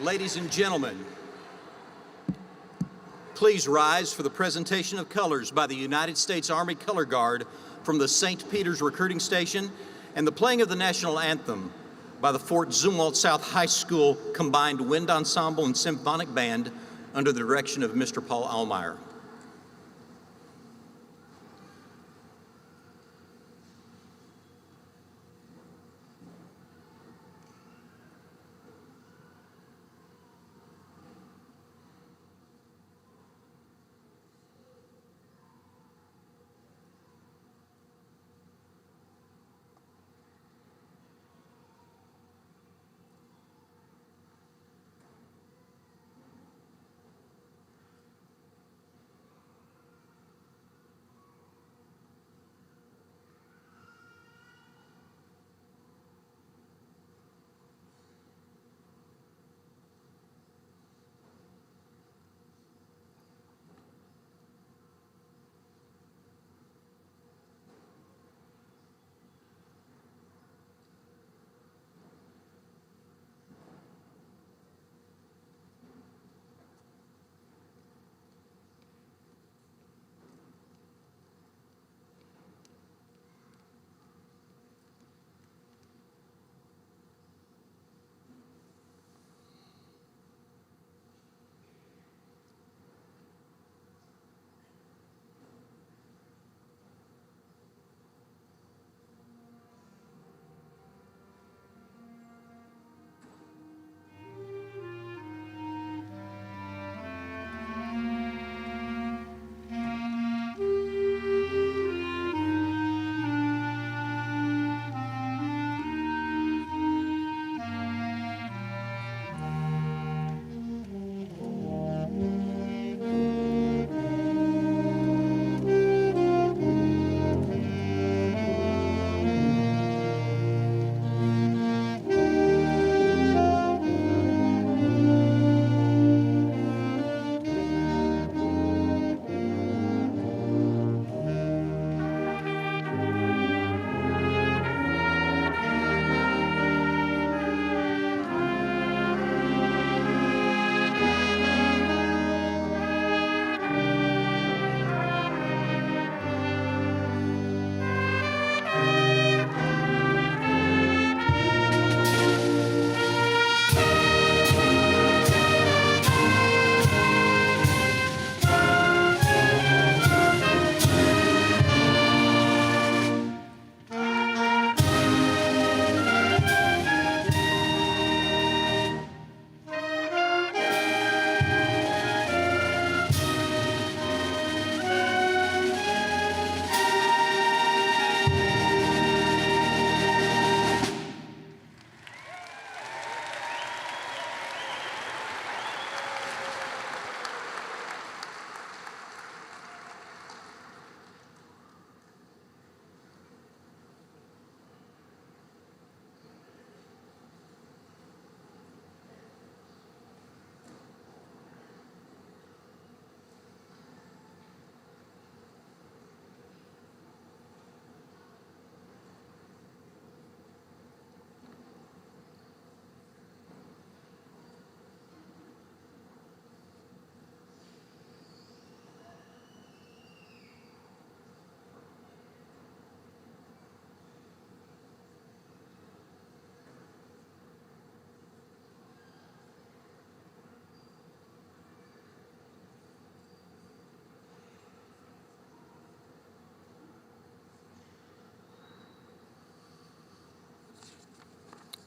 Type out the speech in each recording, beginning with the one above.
Ladies and gentlemen, please rise for the presentation of colors by the United States Army Color Guard from the St. Peter's Recruiting Station and the playing of the National Anthem by the Fort Zumwalt South High School Combined Wind Ensemble and Symphonic Band under the direction of Mr. Paul Allmeyer.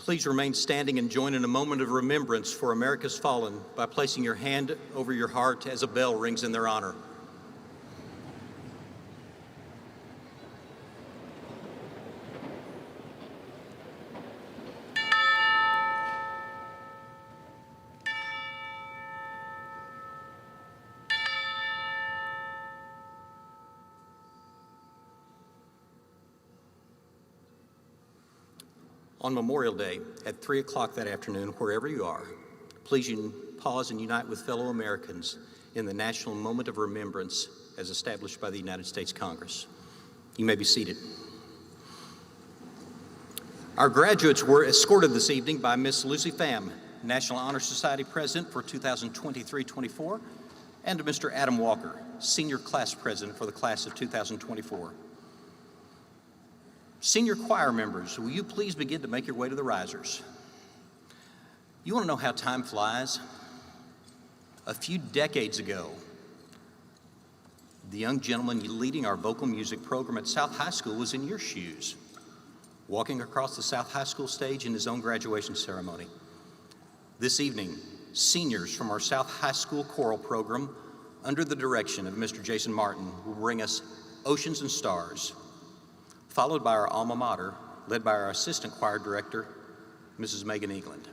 Please remain standing and join in a moment of remembrance for America's fallen by placing your hand over your heart as a bell rings in their honor. On Memorial Day at 3 o'clock that afternoon, wherever you are, please pause and unite with fellow Americans in the national moment of remembrance as established by the United States Congress. You may be seated. Our graduates were escorted this evening by Miss Lucy Pham, National Honor Society President for 2023-24, and to Mr. Adam Walker, Senior Class President for the class of 2024. Senior choir members, will you please begin to make your way to the risers? You want to know how time flies? A few decades ago, the young gentleman leading our vocal music program at South High School was in your shoes, walking across the South High School stage in his own graduation ceremony. This evening, seniors from our South High School choral program, under the direction of Mr. Jason Martin, will bring us Oceans and Stars, followed by our alma mater, led by our assistant choir director, Mrs. Megan England.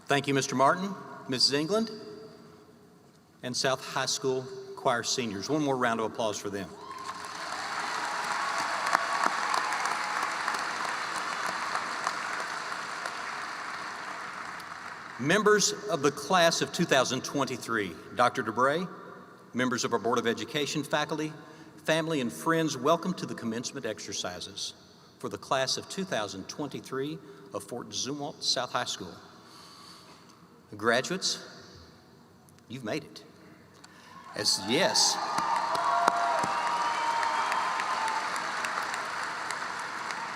Thank you, Mr. Martin, Mrs. England, and South High School choir seniors. One more round of applause for them. Members of the class of 2023, Dr. DeBray, members of our Board of Education, faculty, family, and friends, welcome to the commencement exercises for the class of 2023 of Fort Zumwalt South High School. Graduates, you've made it.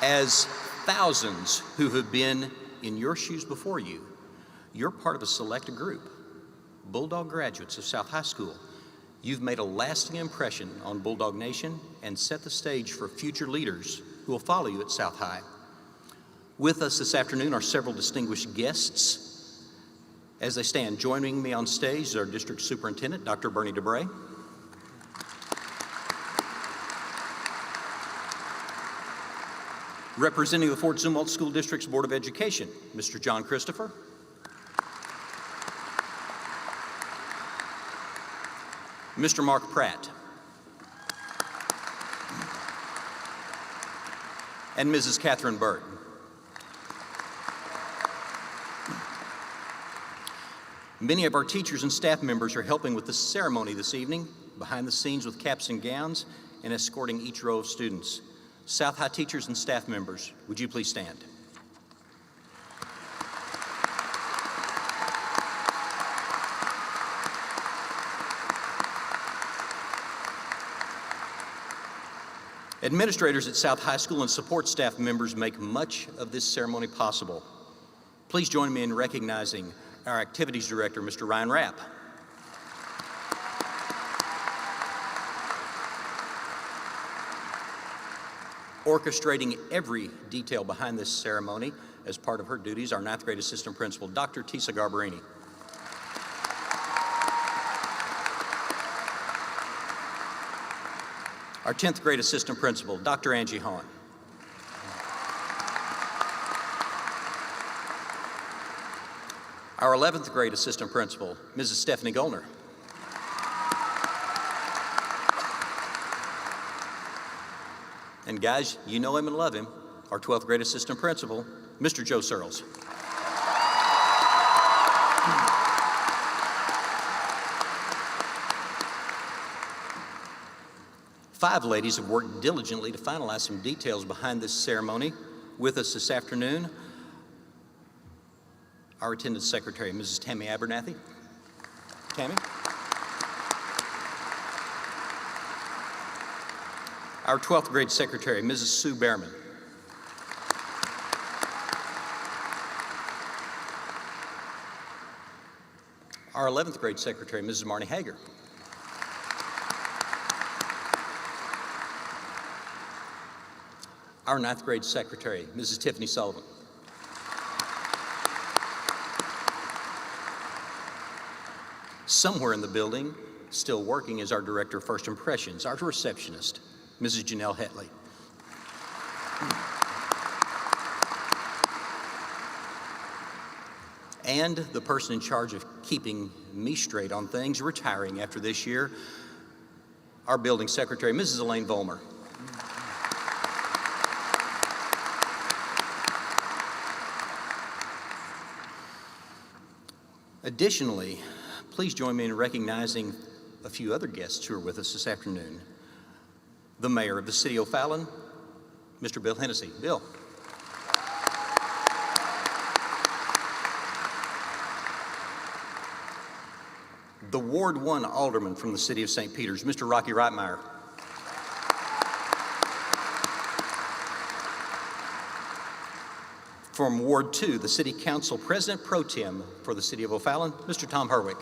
As thousands who have been in your shoes before you, you're part of a selected group, Bulldog graduates of South High School. You've made a lasting impression on Bulldog Nation and set the stage for future leaders who will follow you at South High. With us this afternoon are several distinguished guests. As they stand, joining me on stage is our District Superintendent, Dr. Bernie DeBray. Representing the Fort Zumwalt School District's Board of Education, Mr. John Christopher. Mr. Mark Pratt. And Mrs. Catherine Bird. Many of our teachers and staff members are helping with the ceremony this evening, behind the scenes with caps and gowns and escorting each row of students. South High teachers and staff members, would you please stand? Administrators at South High School and support staff members make much of this ceremony possible. Please join me in recognizing our Activities Director, Mr. Ryan Rapp. Orchestrating every detail behind this ceremony as part of her duties, our 9th grade assistant principal, Dr. Tisa Garbarini. Our 10th grade assistant principal, Dr. Angie Hahn. Our 11th grade assistant principal, Mrs. Stephanie Gollner. And guys, you know him and love him, our 12th grade assistant principal, Mr. Joe Searles. Five ladies have worked diligently to finalize some details behind this ceremony. With us this afternoon, our attendance secretary, Mrs. Tammy Abernathy. Tammy. Our 12th grade secretary, Mrs. Sue Behrman. Our 11th grade secretary, Mrs. Marnie Hager. Our 9th grade secretary, Mrs. Tiffany Sullivan. Somewhere in the building, still working, is our director of first impressions, our receptionist, Mrs. Janelle Hetley. And the person in charge of keeping me straight on things, retiring after this year, our building secretary, Mrs. Elaine Volmer. Additionally, please join me in recognizing a few other guests who are with us this afternoon. The mayor of the city of O'Fallon, Mr. Bill Hennessy. Bill. The Ward 1 alderman from the city of St. Peters, Mr. Rocky Reitmeyer. From Ward 2, the City Council President Pro Tem for the City of O'Fallon, Mr. Tom Herwick.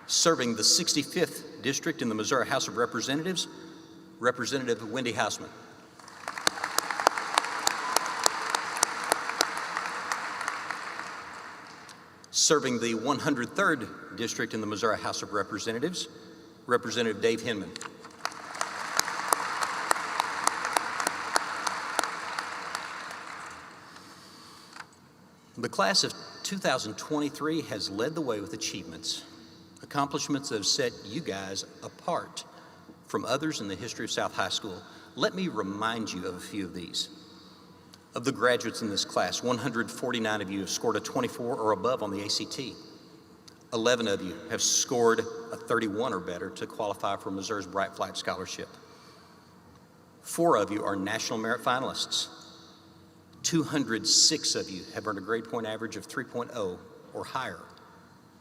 Serving the 65th District in the Missouri House of Representatives, Representative Wendy Hausman. Serving the 103rd District in the Missouri House of Representatives, Representative Dave Hinman. The class of 2023 has led the way with achievements, accomplishments that have set you guys apart from others in the history of South High School. Let me remind you of a few of these. Of the graduates in this class, 149 of you have scored a 24 or above on the ACT. 11 of you have scored a 31 or better to qualify for Missouri's Bright Flight Scholarship. 4 of you are National Merit finalists. 206 of you have earned a grade point average of 3.0 or higher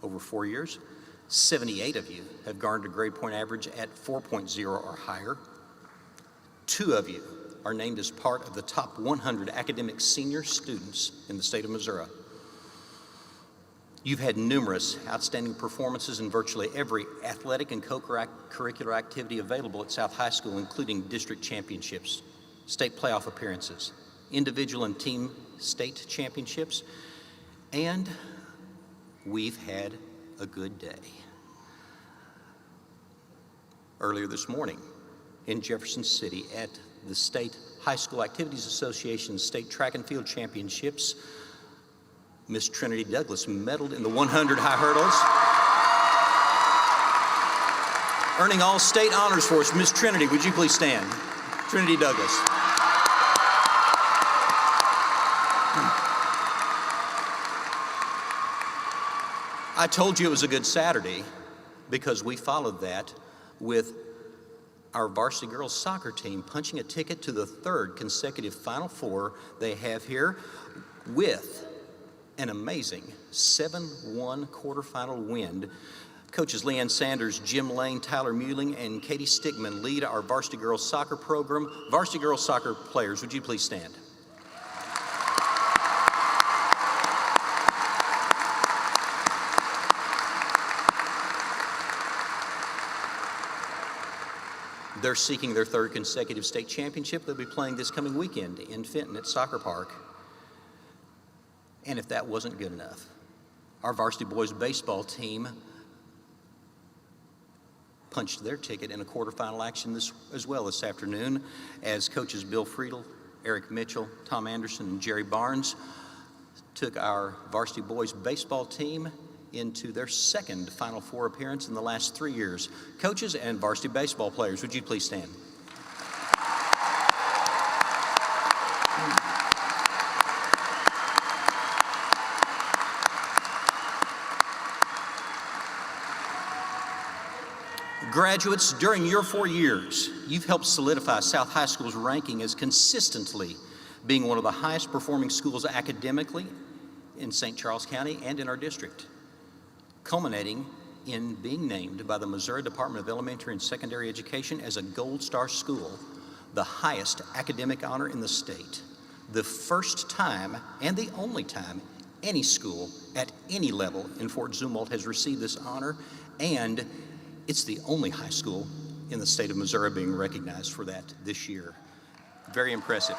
over 4 years. 78 of you have garnered a grade point average at 4.0 or higher. 2 of you are named as part of the top 100 academic senior students in the state of Missouri. You've had numerous outstanding performances in virtually every athletic and co-curricular activity available at South High School, including district championships, state playoff appearances, individual and team state championships, and we've had a good day. Earlier this morning in Jefferson City at the State High School Activities Association State Track and Field Championships, Miss Trinity Douglas medaled in the 100 high hurdles. Earning all state honors for us, Miss Trinity, would you please stand? Trinity Douglas. I told you it was a good Saturday because we followed that with our varsity girls soccer team punching a ticket to the 3rd consecutive Final Four they have here with an amazing 7-1 quarterfinal win. Coaches Leanne Sanders, Jim Lane, Tyler Muling, and Katie Stigman lead our varsity girls soccer program. Varsity girls soccer players, would you please stand? They're seeking their 3rd consecutive state championship. They'll be playing this coming weekend in Fenton at Soccer Park. And if that wasn't good enough, our varsity boys baseball team punched their ticket in a quarterfinal action as well this afternoon as coaches Bill Friedel, Eric Mitchell, Tom Anderson, and Jerry Barnes took our varsity boys baseball team into their 2nd Final Four appearance in the last 3 years. Coaches and varsity baseball players, would you please stand? Graduates, during your 4 years, you've helped solidify South High School's ranking as consistently being one of the highest performing schools academically in St. Charles County and in our district, culminating in being named by the Missouri Department of Elementary and Secondary Education as a Gold Star school, the highest academic honor in the state, the first time and the only time any school at any level in Fort Zumwalt has received this honor, and it's the only high school in the state of Missouri being recognized for that this year. Very impressive.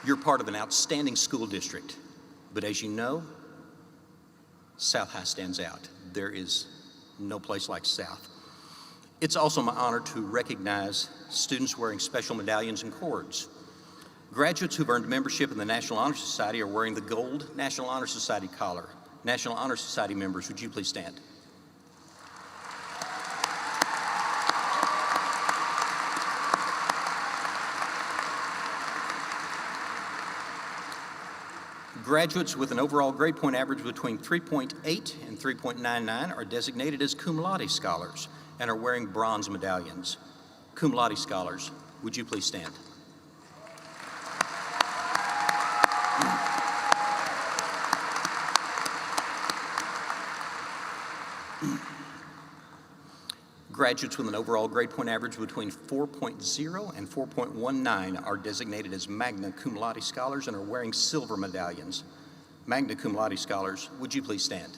You're part of an outstanding school district, but as you know, South High stands out. There is no place like South. It's also my honor to recognize students wearing special medallions and cords. Graduates who've earned membership in the National Honor Society are wearing the gold National Honor Society collar. National Honor Society members, would you please stand? Graduates with an overall grade point average between 3.8 and 3.99 are designated as cum laude scholars and are wearing bronze medallions. Cum laude scholars, would you please stand? Graduates with an overall grade point average between 4.0 and 4.19 are designated as magna cum laude scholars and are wearing silver medallions. Magna cum laude scholars, would you please stand?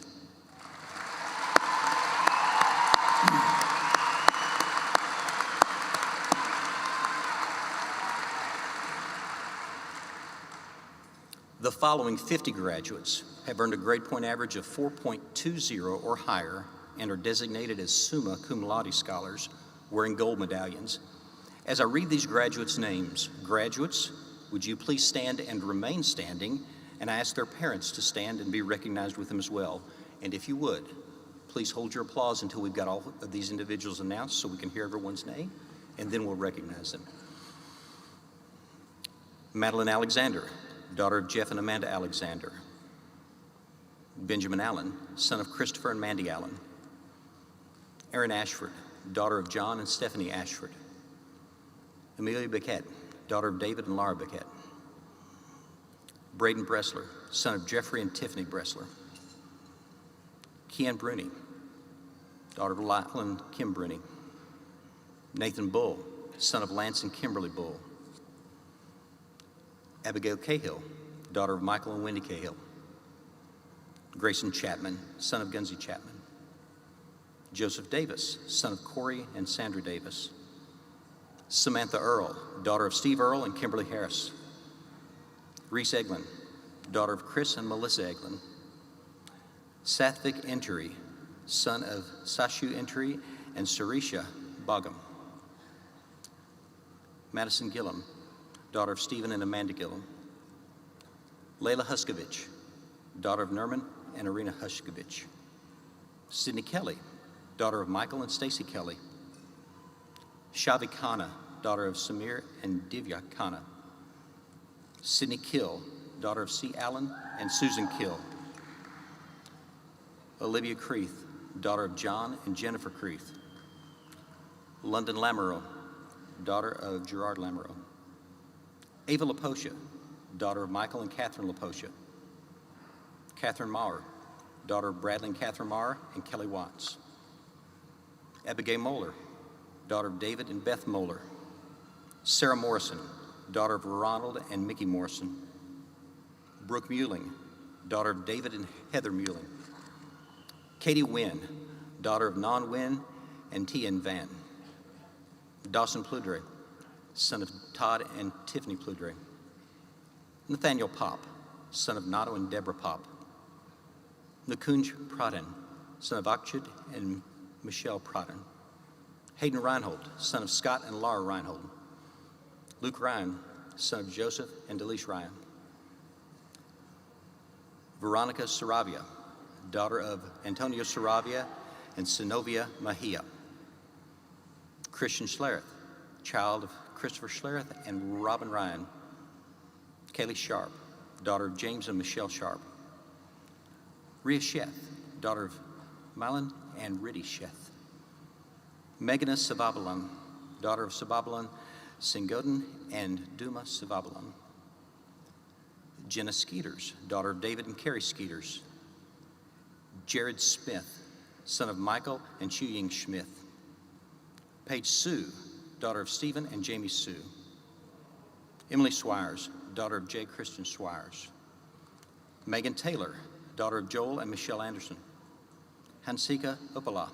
The following 50 graduates have earned a grade point average of 4.20 or higher and are designated as summa cum laude scholars wearing gold medallions. As I read these graduates' names, graduates, would you please stand and remain standing and I ask their parents to stand and be recognized with them as well. And if you would, please hold your applause until we've got all of these individuals announced so we can hear everyone's name, and then we'll recognize them. Madeline Alexander, daughter of Jeff and Amanda Alexander. Benjamin Allen, son of Christopher and Mandy Allen. Erin Ashford, daughter of John and Stephanie Ashford. Amelia Biquette, daughter of David and Laura Biquette. Braden Bressler, son of Jeffrey and Tiffany Bressler. Kian Bruni, daughter of Lachlan and Kim Bruni. Nathan Bull, son of Lance and Kimberly Bull. Abigail Cahill, daughter of Michael and Wendy Cahill. Grayson Chapman, son of Gunzi Chapman. Joseph Davis, son of Corey and Sandra Davis. Samantha Earl, daughter of Steve Earl and Kimberly Harris. Reese Eglin, daughter of Chris and Melissa Eglin. Sathvik Entry, son of Sashu Entry and Sarisha Bogum. Madison Gillum, daughter of Stephen and Amanda Gillum. Layla Huskovich, daughter of Nerman and Arena Huskovich. Sydney Kelly, daughter of Michael and Stacy Kelly. Shavi Khanna, daughter of Samir and Divya Khanna. Sydney Kill, daughter of C. Allen and Susan Kill. Olivia Creeth, daughter of John and Jennifer Creeth. London Lamoureux, daughter of Gerard Lamoureux. Ava Laposha, daughter of Michael and Catherine Laposha. Catherine Maurer, daughter of Bradley and Catherine Maurer and Kelly Watts. Abigail Moeller, daughter of David and Beth Moeller. Sarah Morrison, daughter of Ronald and Mickey Morrison. Brooke Muling, daughter of David and Heather Muling. Katie Wynn, daughter of Non Wynn and Tian Van. Dawson Pludre, son of Todd and Tiffany Pludre. Nathaniel Pop, son of Nato and Deborah Pop. Nakunj Pradhan, son of Akchid and Michelle Pradhan. Hayden Reinhold, son of Scott and Laura Reinhold. Luke Ryan, son of Joseph and Delish Ryan. Veronica Saravia, daughter of Antonio Saravia and Sinovia Mahia. Christian Schlereth, child of Christopher Schlereth and Robin Ryan. Kaylee Sharp, daughter of James and Michelle Sharp. Rhea Sheth, daughter of Milan and Riddy Sheth. Meghana Savabalan, daughter of Savabalan Singodin and Duma Savabalan. Jenna Skeeters, daughter of David and Carrie Skeeters. Jared Smith, son of Michael and Chu Ying Smith. Paige Sue, daughter of Stephen and Jamie Sue. Emily Swires, daughter of J. Christian Swires. Megan Taylor, daughter of Joel and Michelle Anderson. Hansika Uppala,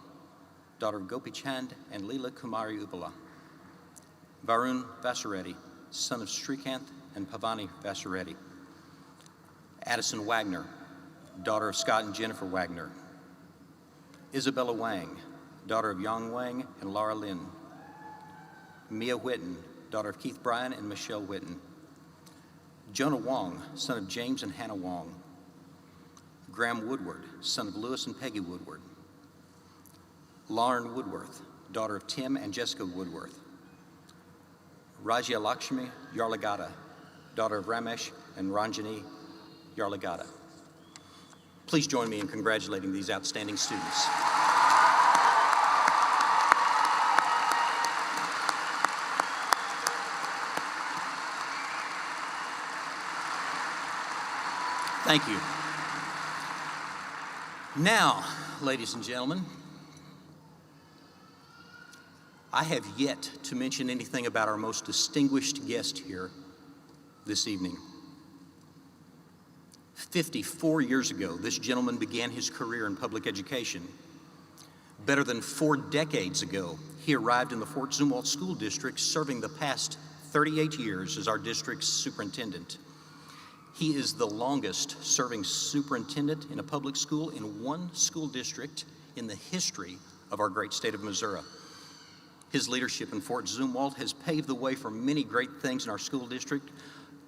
daughter of Gopi Chand and Leela Kumari Uppala. Varun Vasureddy, son of Srikanth and Pavani Vasureddy. Addison Wagner, daughter of Scott and Jennifer Wagner. Isabella Wang, daughter of Yang Wang and Laura Lin. Mia Whitten, daughter of Keith Bryan and Michelle Whitten. Jonah Wong, son of James and Hannah Wong. Graham Woodward, son of Lewis and Peggy Woodward. Lauren Woodworth, daughter of Tim and Jessica Woodworth. Rajya Lakshmi Yarlagada, daughter of Ramesh and Ranjani Yarlagada. Please join me in congratulating these outstanding students. Thank you. Now, ladies and gentlemen, I have yet to mention anything about our most distinguished guest here this evening. 54 years ago, this gentleman began his career in public education. Better than 4 decades ago, he arrived in the Fort Zumwalt School District, serving the past 38 years as our district's superintendent. He is the longest serving superintendent in a public school in one school district in the history of our great state of Missouri. His leadership in Fort Zumwalt has paved the way for many great things in our school district,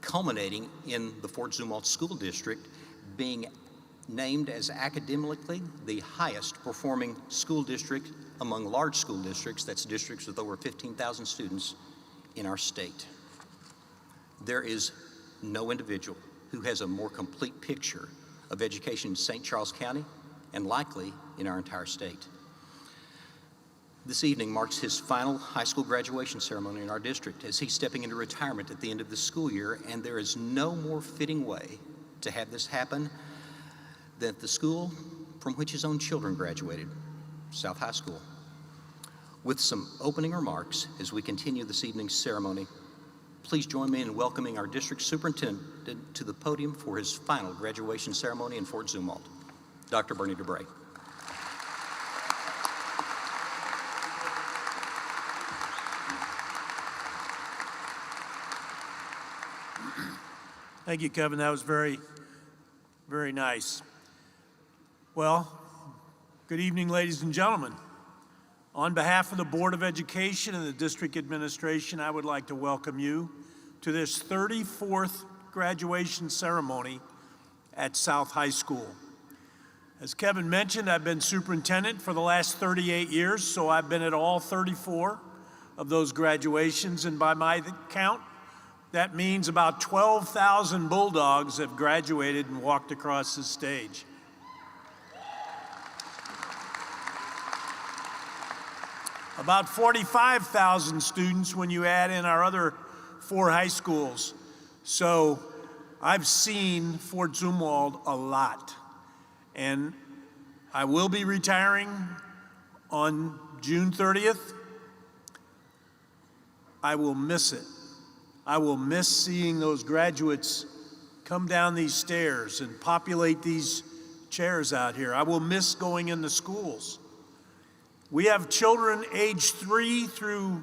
culminating in the Fort Zumwalt School District being named as academically the highest performing school district among large school districts, that's districts with over 15,000 students in our state. There is no individual who has a more complete picture of education in St. Charles County and likely in our entire state. This evening marks his final high school graduation ceremony in our district as he's stepping into retirement at the end of the school year, and there is no more fitting way to have this happen than at the school from which his own children graduated, South High School. With some opening remarks as we continue this evening's ceremony, please join me in welcoming our district superintendent to the podium for his final graduation ceremony in Fort Zumwalt, Dr. Bernie DeBray. Thank you, Kevin. That was very, very nice. Well, good evening, ladies and gentlemen. On behalf of the Board of Education and the district administration, I would like to welcome you to this 34th graduation ceremony at South High School. As Kevin mentioned, I've been superintendent for the last 38 years, so I've been at all 34 of those graduations, and by my count, that means about 12,000 Bulldogs have graduated and walked across the stage. About 45,000 students when you add in our other 4 high schools. So I've seen Fort Zumwalt a lot. And I will be retiring on June 30th. I will miss it. I will miss seeing those graduates come down these stairs and populate these chairs out here. I will miss going in the schools. We have children aged 3 through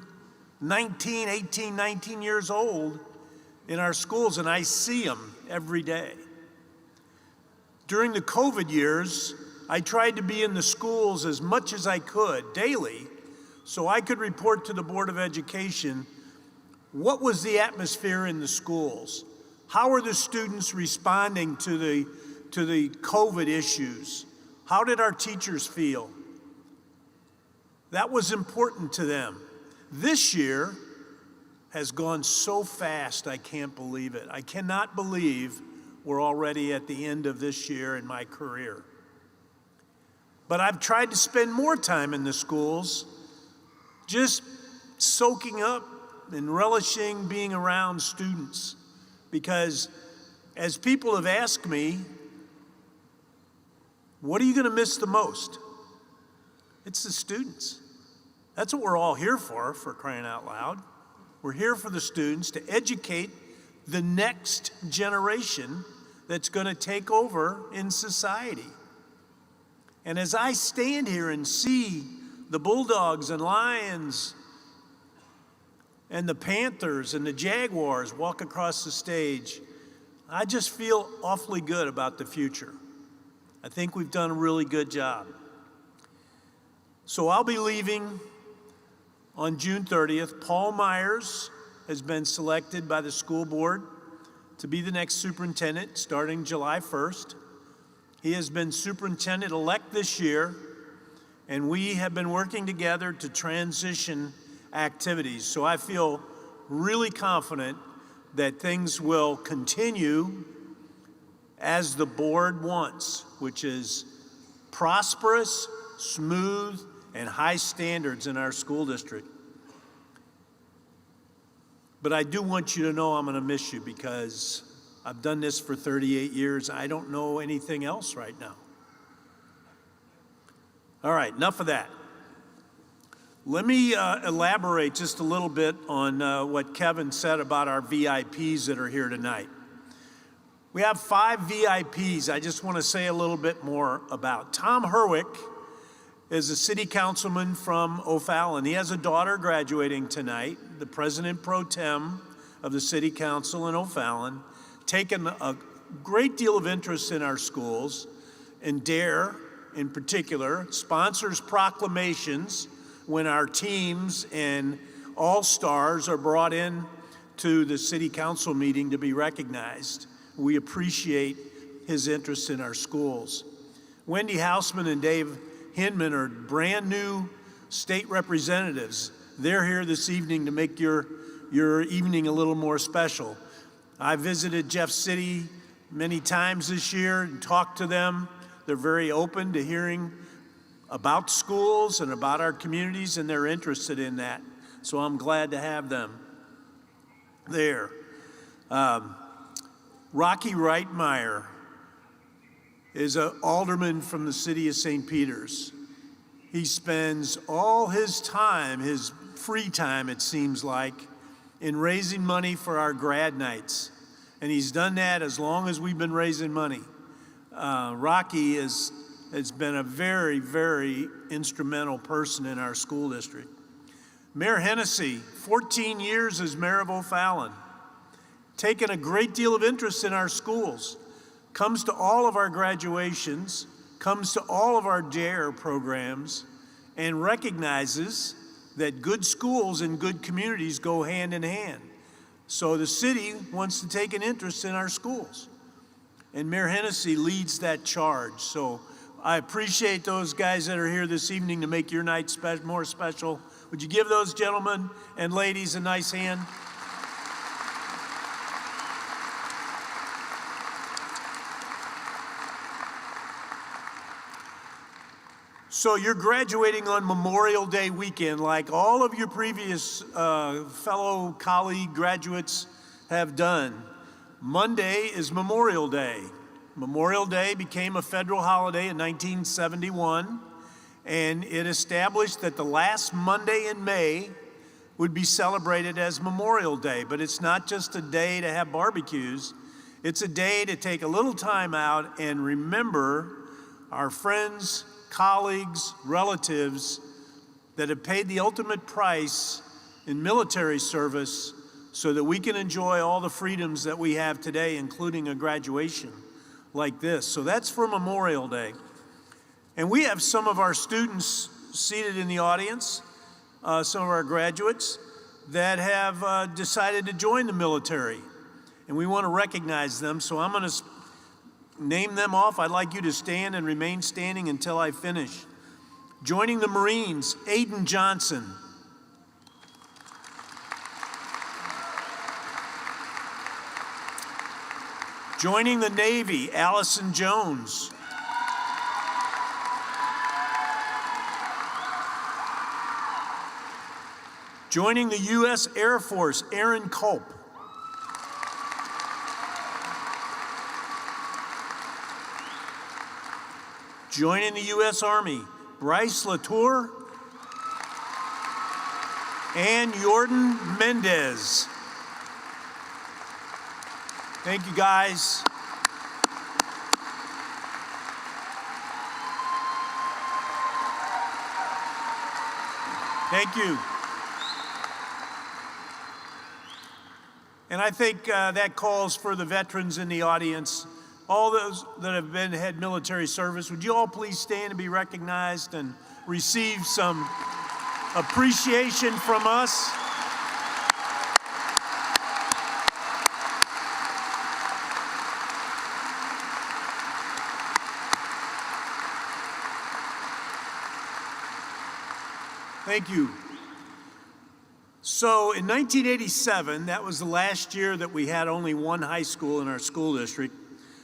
18, 19 years old in our schools, and I see them every day. During the COVID years, I tried to be in the schools as much as I could daily so I could report to the Board of Education what was the atmosphere in the schools. How are the students responding to the COVID issues? How did our teachers feel? That was important to them. This year has gone so fast, I can't believe it. I cannot believe we're already at the end of this year in my career. But I've tried to spend more time in the schools, just soaking up and relishing being around students. Because as people have asked me, what are you going to miss the most? It's the students. That's what we're all here for crying out loud. We're here for the students to educate the next generation that's going to take over in society. And as I stand here and see the Bulldogs and Lions and the Panthers and the Jaguars walk across the stage, I just feel awfully good about the future. I think we've done a really good job. So I'll be leaving on June 30th. Paul Myers has been selected by the school board to be the next superintendent starting July 1st. He has been superintendent-elect this year, and we have been working together to transition activities. So I feel really confident that things will continue as the board wants, which is prosperous, smooth, and high standards in our school district. But I do want you to know I'm going to miss you because I've done this for 38 years. I don't know anything else right now. All right, enough of that. Let me elaborate just a little bit on what Kevin said about our VIPs that are here tonight. We have 5 VIPs I just want to say a little bit more about. Tom Herwick is a city councilman from O'Fallon. He has a daughter graduating tonight, the president pro tem of the city council in O'Fallon, taken a great deal of interest in our schools, and DARE in particular sponsors proclamations when our teams and all-stars are brought in to the city council meeting to be recognized. We appreciate his interest in our schools. Wendy Hausman and Dave Hinman are brand new state representatives. They're here this evening to make your evening a little more special. I visited Jeff City many times this year and talked to them. They're very open to hearing about schools and about our communities, and they're interested in that. So I'm glad to have them there. Rocky Reitmeyer is an alderman from the city of St. Peters. He spends all his time, his free time it seems like, in raising money for our grad nights. And he's done that as long as we've been raising money. Rocky has been a very, very instrumental person in our school district. Mayor Hennessy, 14 years as mayor of O'Fallon, taken a great deal of interest in our schools, comes to all of our graduations, comes to all of our DARE programs, and recognizes that good schools and good communities go hand in hand. So the city wants to take an interest in our schools. And Mayor Hennessy leads that charge. So I appreciate those guys that are here this evening to make your night more special. Would you give those gentlemen and ladies a nice hand? So you're graduating on Memorial Day weekend like all of your previous fellow colleague graduates have done. Monday is Memorial Day. Memorial Day became a federal holiday in 1971, and it established that the last Monday in May would be celebrated as Memorial Day. But it's not just a day to have barbecues. It's a day to take a little time out and remember our friends, colleagues, relatives that have paid the ultimate price in military service so that we can enjoy all the freedoms that we have today, including a graduation like this. So that's for Memorial Day. And we have some of our students seated in the audience, some of our graduates that have decided to join the military. And we want to recognize them, so I'm going to name them off. I'd like you to stand and remain standing until I finish. Joining the Marines, Aiden Johnson. Joining the Navy, Allison Jones. Joining the U.S. Air Force, Aaron Culp. Joining the U.S. Army, Bryce Latour and Jordan Mendez. Thank you, guys. Thank you. And I think that calls for the veterans in the audience, all those that have had military service. Would you all please stand and be recognized and receive some appreciation from us? Thank you. So in 1987, that was the last year that we had only one high school in our school district,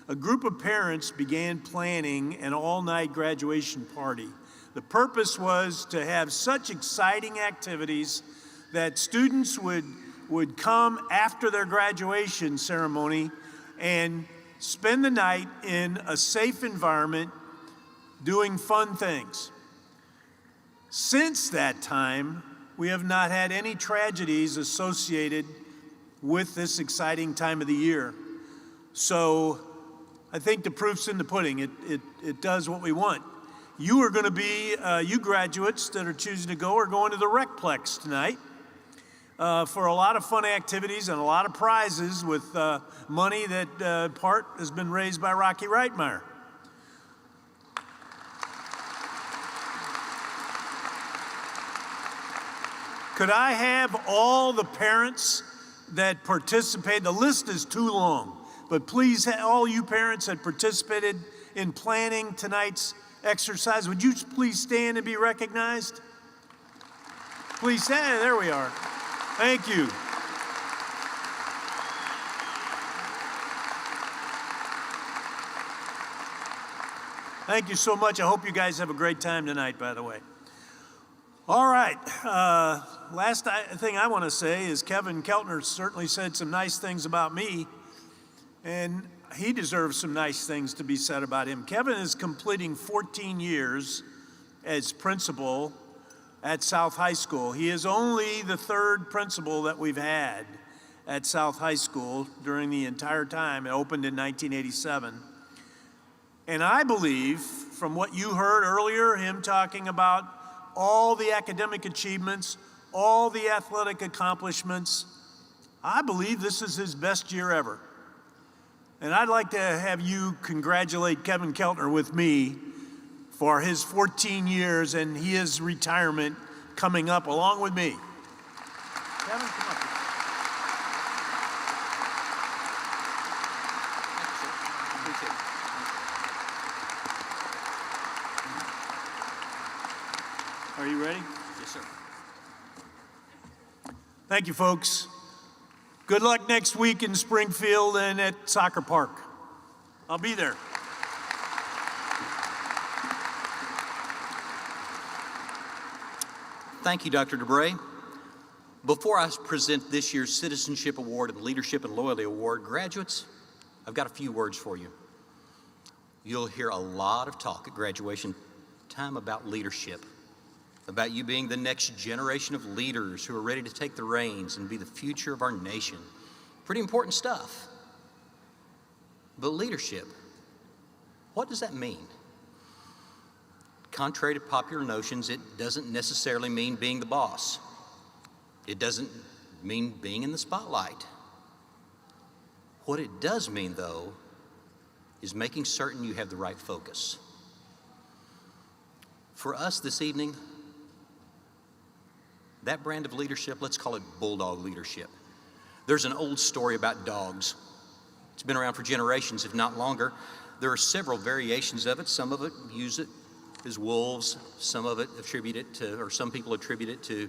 a group of parents began planning an all-night graduation party. The purpose was to have such exciting activities that students would come after their graduation ceremony and spend the night in a safe environment doing fun things. Since that time, we have not had any tragedies associated with this exciting time of the year. So I think the proof's in the pudding. It does what we want. You are going to be, you graduates that are choosing to go are going to the Recplex tonight for a lot of fun activities and a lot of prizes with money that part has been raised by Rocky Reitmeyer. Could I have all the parents that participated. The list is too long, but please, all you parents that participated in planning tonight's exercise, would you please stand and be recognized? Please stand. There we are. Thank you. Thank you so much. I hope you guys have a great time tonight, by the way. All right. Last thing I want to say is Kevin Keltner certainly said some nice things about me, and he deserves some nice things to be said about him. Kevin is completing 14 years as principal at South High School. He is only the third principal that we've had at South High School during the entire time. It opened in 1987. And I believe, from what you heard earlier, him talking about all the academic achievements, all the athletic accomplishments, I believe this is his best year ever. And I'd like to have you congratulate Kevin Keltner with me for his 14 years and his retirement coming up along with me. Kevin, come up here. Are you ready? Yes, sir. Thank you, folks. Good luck next week in Springfield and at Soccer Park. I'll be there. Thank you, Dr. DeBray. Before I present this year's Citizenship Award and Leadership and Loyalty Award, graduates, I've got a few words for you. You'll hear a lot of talk at graduation time about leadership, about you being the next generation of leaders who are ready to take the reins and be the future of our nation. Pretty important stuff. But leadership, what does that mean? Contrary to popular notions, it doesn't necessarily mean being the boss. It doesn't mean being in the spotlight. What it does mean, though, is making certain you have the right focus. For us this evening, that brand of leadership, let's call it bulldog leadership. There's an old story about dogs. It's been around for generations, if not longer. There are several variations of it. Some of it use it as wolves. Some of it attribute it to, or some people attribute it to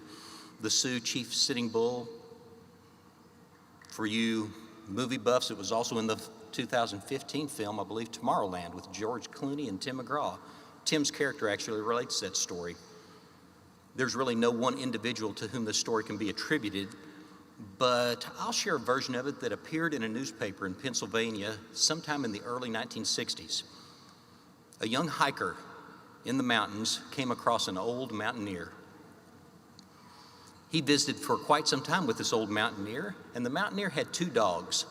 the Sioux chief sitting bull. For you movie buffs, it was also in the 2015 film, I believe, Tomorrowland with George Clooney and Tim McGraw. Tim's character actually relates to that story. There's really no one individual to whom this story can be attributed, but I'll share a version of it that appeared in a newspaper in Pennsylvania sometime in the early 1960s. A young hiker in the mountains came across an old mountaineer. He visited for quite some time with this old mountaineer, and the mountaineer had two dogs,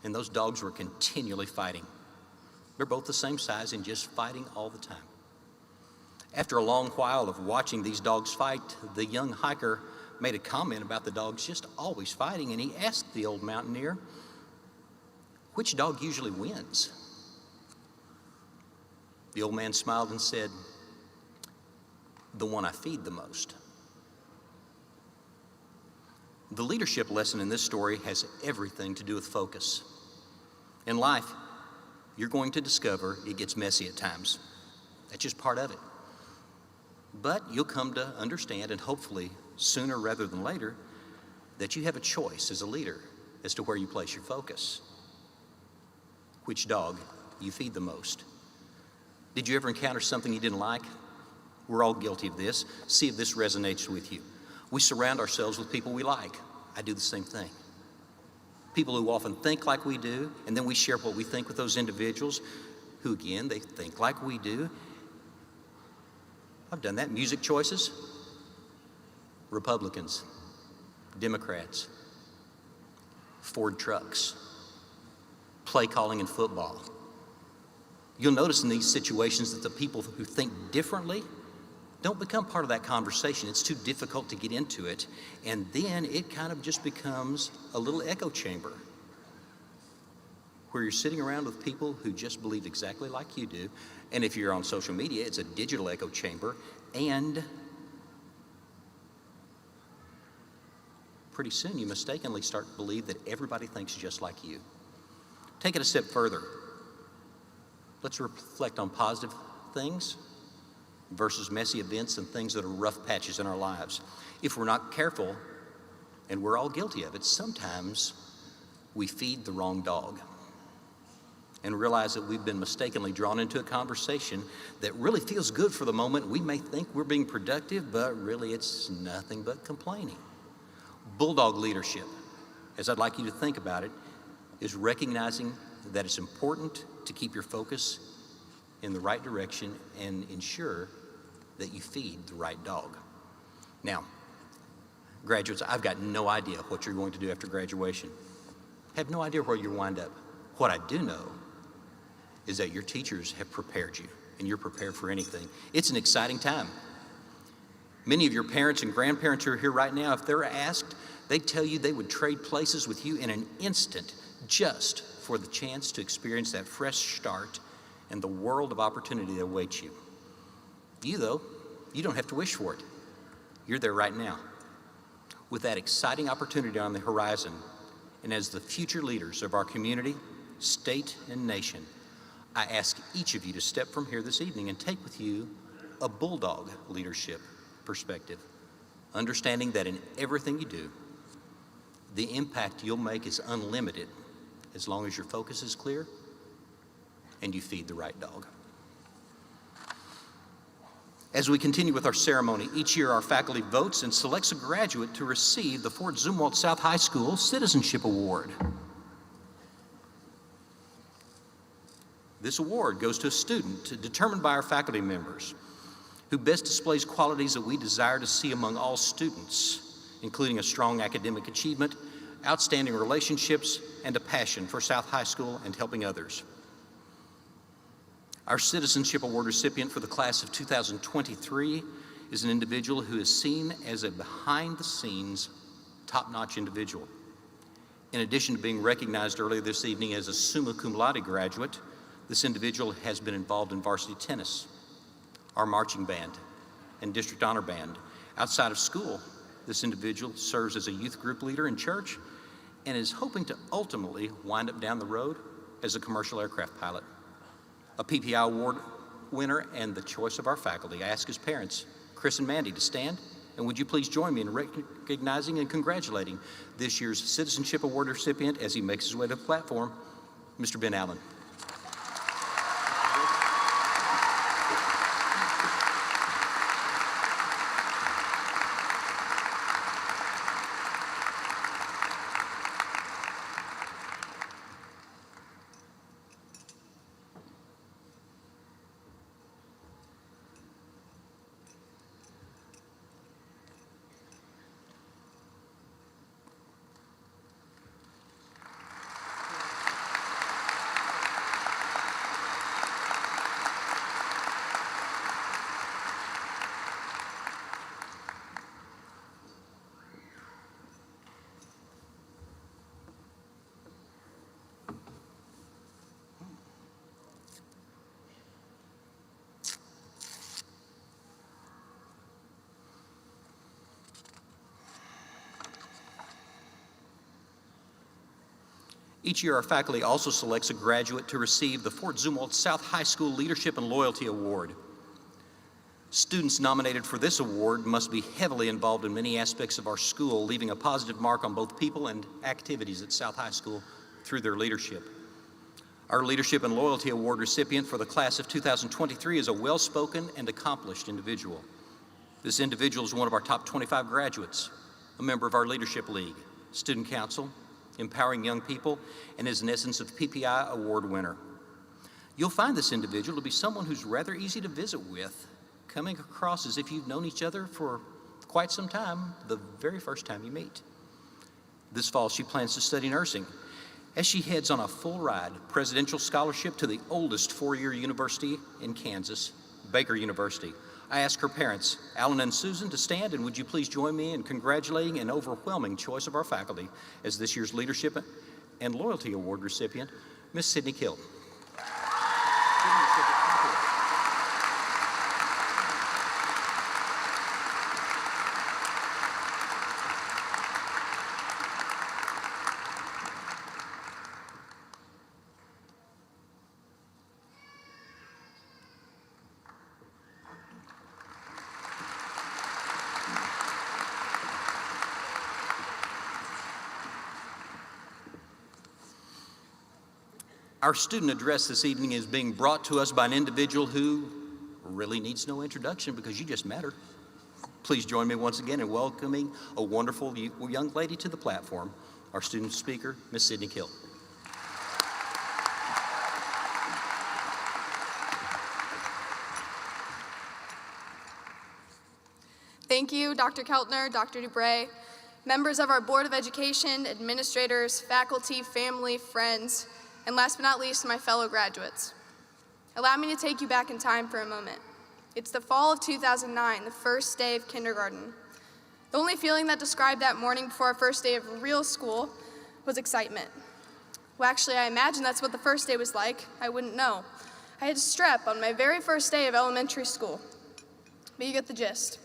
and those dogs were continually fighting. They're both the same size and just fighting all the time. After a long while of watching these dogs fight, the young hiker made a comment about the dogs just always fighting, and he asked the old mountaineer, "Which dog usually wins?" The old man smiled and said, "The one I feed the most." The leadership lesson in this story has everything to do with focus. In life, you're going to discover it gets messy at times. That's just part of it. But you'll come to understand, and hopefully sooner rather than later, that you have a choice as a leader as to where you place your focus. Which dog you feed the most. Did you ever encounter something you didn't like? We're all guilty of this. See if this resonates with you. We surround ourselves with people we like. I do the same thing. People who often think like we do, and then we share what we think with those individuals who, again, they think like we do. I've done that. Music choices, Republicans, Democrats, Ford trucks, play calling in football. You'll notice in these situations that the people who think differently don't become part of that conversation. It's too difficult to get into it. And then it kind of just becomes a little echo chamber where you're sitting around with people who just believe exactly like you do. And if you're on social media, it's a digital echo chamber. And pretty soon you mistakenly start to believe that everybody thinks just like you. Take it a step further. Let's reflect on positive things versus messy events and things that are rough patches in our lives. If we're not careful, and we're all guilty of it, sometimes we feed the wrong dog and realize that we've been mistakenly drawn into a conversation that really feels good for the moment. We may think we're being productive, but really it's nothing but complaining. Bulldog leadership, as I'd like you to think about it, is recognizing that it's important to keep your focus in the right direction and ensure that you feed the right dog. Now, graduates, I've got no idea what you're going to do after graduation. I have no idea where you'll wind up. What I do know is that your teachers have prepared you, and you're prepared for anything. It's an exciting time. Many of your parents and grandparents who are here right now, if they're asked, they'd tell you they would trade places with you in an instant just for the chance to experience that fresh start and the world of opportunity that awaits you. You, though, you don't have to wish for it. You're there right now. With that exciting opportunity on the horizon, and as the future leaders of our community, state, and nation, I ask each of you to step from here this evening and take with you a bulldog leadership perspective, understanding that in everything you do, the impact you'll make is unlimited as long as your focus is clear and you feed the right dog. As we continue with our ceremony, each year our faculty votes and selects a graduate to receive the Fort Zumwalt South High School Citizenship Award. This award goes to a student determined by our faculty members who best displays qualities that we desire to see among all students, including a strong academic achievement, outstanding relationships, and a passion for South High School and helping others. Our Citizenship Award recipient for the class of 2023 is an individual who is seen as a behind-the-scenes, top-notch individual. In addition to being recognized earlier this evening as a summa cum laude graduate, this individual has been involved in varsity tennis, our marching band, and district honor band. Outside of school, this individual serves as a youth group leader in church and is hoping to ultimately wind up down the road as a commercial aircraft pilot. A PPI award winner and the choice of our faculty. I ask his parents, Chris and Mandy, to stand, and would you please join me in recognizing and congratulating this year's Citizenship Award recipient as he makes his way to the platform, Mr. Ben Allen. Each year, our faculty also selects a graduate to receive the Fort Zumwalt South High School Leadership and Loyalty Award. Students nominated for this award must be heavily involved in many aspects of our school, leaving a positive mark on both people and activities at South High School through their leadership. Our Leadership and Loyalty Award recipient for the class of 2023 is a well-spoken and accomplished individual. This individual is one of our top 25 graduates, a member of our Leadership League, Student Council, empowering young people, and is in essence a PPI award winner. You'll find this individual to be someone who's rather easy to visit with, coming across as if you've known each other for quite some time, the very first time you meet. This fall, she plans to study nursing as she heads on a full-ride presidential scholarship to the oldest four-year university in Kansas, Baker University. I ask her parents, Alan and Susan, to stand, and would you please join me in congratulating an overwhelming choice of our faculty as this year's Leadership and Loyalty Award recipient, Miss Sydney Kill. Our student address this evening is being brought to us by an individual who really needs no introduction because you just met her. Please join me once again in welcoming a wonderful young lady to the platform, our student speaker, Ms. Sydney Kill. Thank you, Dr. Keltner, Dr. Dubray, members of our Board of Education, administrators, faculty, family, friends, and last but not least, my fellow graduates. Allow me to take you back in time for a moment. It's the fall of 2009, the first day of kindergarten. The only feeling that described that morning before our first day of real school was excitement. Well, actually, I imagine that's what the first day was like. I wouldn't know. I had strep on my very first day of elementary school. But you get the gist.